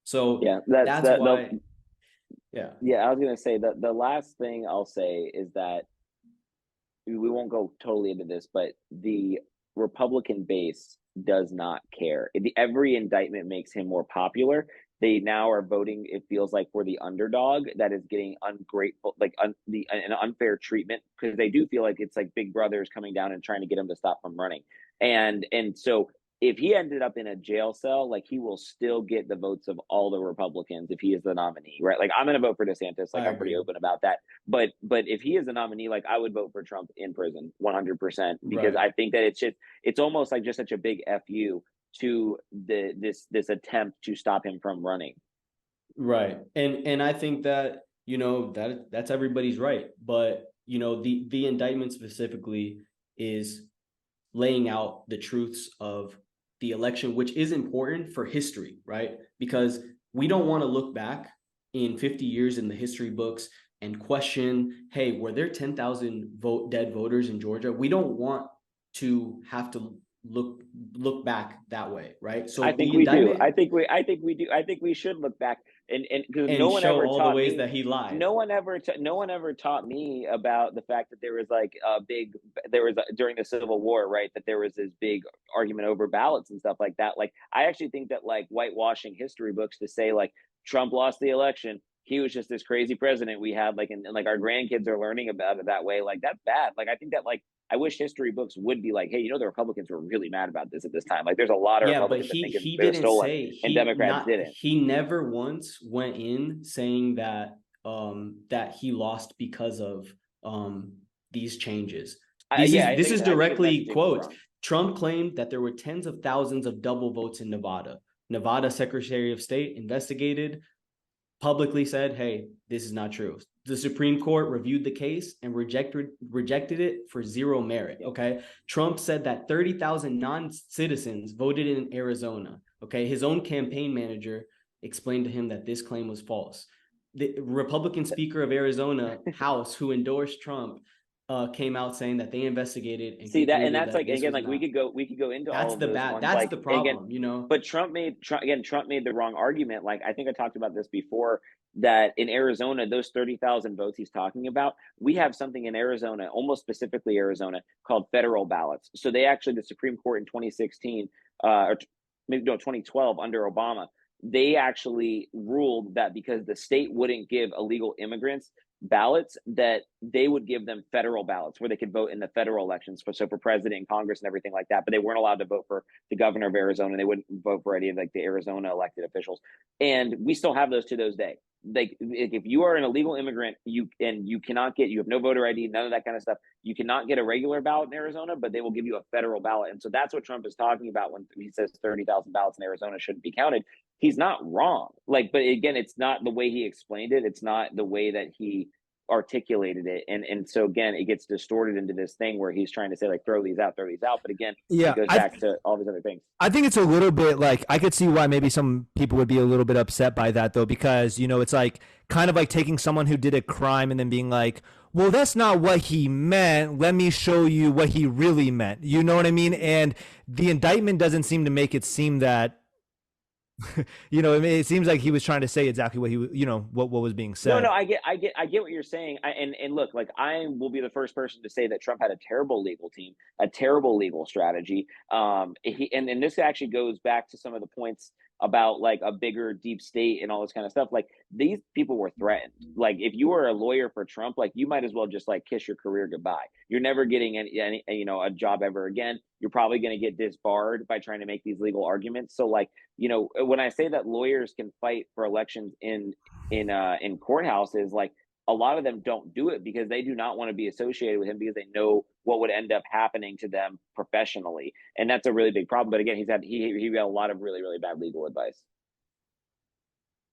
So Yeah, that's why. Yeah. Yeah, I was gonna say that the last thing I'll say is that we won't go totally into this, but the Republican base does not care. Every indictment makes him more popular. They now are voting, it feels like, for the underdog that is getting ungrateful, like an unfair treatment, because they do feel like it's like Big Brother is coming down and trying to get him to stop from running. And so if he ended up in a jail cell, like, he will still get the votes of all the Republicans if he is the nominee, right? Like, I'm going to vote for DeSantis. Like, I'm pretty open about that. But if he is a nominee, like, I would vote for Trump in prison 100%, because I think that it's almost like just such a big FU to this attempt to stop him from running. Right. And I think that, that's everybody's right. But, the indictment specifically is laying out the truths of the election, which is important for history, right? Because we don't want to look back in 50 years in the history books and question, hey, were there 10,000 dead voters in Georgia? We don't want to have to look back that way, right? So I think we do. I think we do. I think we should look back and because no one ever taught all the ways me that he lied. No one ever taught me about the fact that there was like during the Civil War, right? That there was this big argument over ballots and stuff like that. Like, I actually think that, like, whitewashing history books to say like Trump lost the election, he was just this crazy president we had, like, and like our grandkids are learning about it that way. Like, that's bad. Like, I think that, like, I wish history books would be like, hey, the Republicans were really mad about this at this time. Like, there's a lot of Republicans that think he they were didn't stolen, say and Democrats didn't. He never once went in saying that that he lost because of these changes. This is directly quotes. Trump claimed that there were tens of thousands of double votes in Nevada. Nevada Secretary of State investigated, publicly said, hey, this is not true. The Supreme Court reviewed the case and rejected it for zero merit. Okay. Trump said that 30,000 non-citizens voted in Arizona. Okay. His own campaign manager explained to him that this claim was false. The Republican Speaker of Arizona House, who endorsed Trump, came out saying that they investigated and that's like, again, like, we could go into all of those ones. That's like, the problem, But Trump made the wrong argument. Like, I think I talked about this before, that in Arizona, those 30,000 votes he's talking about, we have something in Arizona, almost specifically Arizona, called federal ballots. So they actually, the Supreme Court in 2016, or maybe no, 2012, under Obama, they actually ruled that because the state wouldn't give illegal immigrants ballots, that they would give them federal ballots where they could vote in the federal elections for president and Congress and everything like that. But they weren't allowed to vote for the governor of Arizona. They wouldn't vote for any of, like, the Arizona elected officials. And we still have those to this day. Like, if you are an illegal immigrant, you have no voter ID, none of that kind of stuff, you cannot get a regular ballot in Arizona, but they will give you a federal ballot. And so that's what Trump is talking about when he says 30,000 ballots in Arizona shouldn't be counted. He's not wrong. Like, but again, it's not the way he explained it. It's not the way that he articulated it. And so again, it gets distorted into this thing where he's trying to say, like, throw these out. But again, it goes back to all these other things. I think it's a little bit like, I could see why maybe some people would be a little bit upset by that, though, because, it's like kind of like taking someone who did a crime and then being like, well, that's not what he meant. Let me show you what he really meant. You know what I mean? And the indictment doesn't seem to make it seem that, it seems like he was trying to say exactly what what was being said. No, I get what you're saying. And look, like, I will be the first person to say that Trump had a terrible legal team, a terrible legal strategy. And this actually goes back to some of the points about, like, a bigger deep state and all this kind of stuff. Like, these people were threatened. Like, if you were a lawyer for Trump, like, you might as well just, like, kiss your career goodbye. You're never getting any a job ever again. You're probably going to get disbarred by trying to make these legal arguments. So, like, when I say that lawyers can fight for elections in courthouses, like, a lot of them don't do it because they do not want to be associated with him, because they know what would end up happening to them professionally. And that's a really big problem. But again, he got a lot of really, really bad legal advice.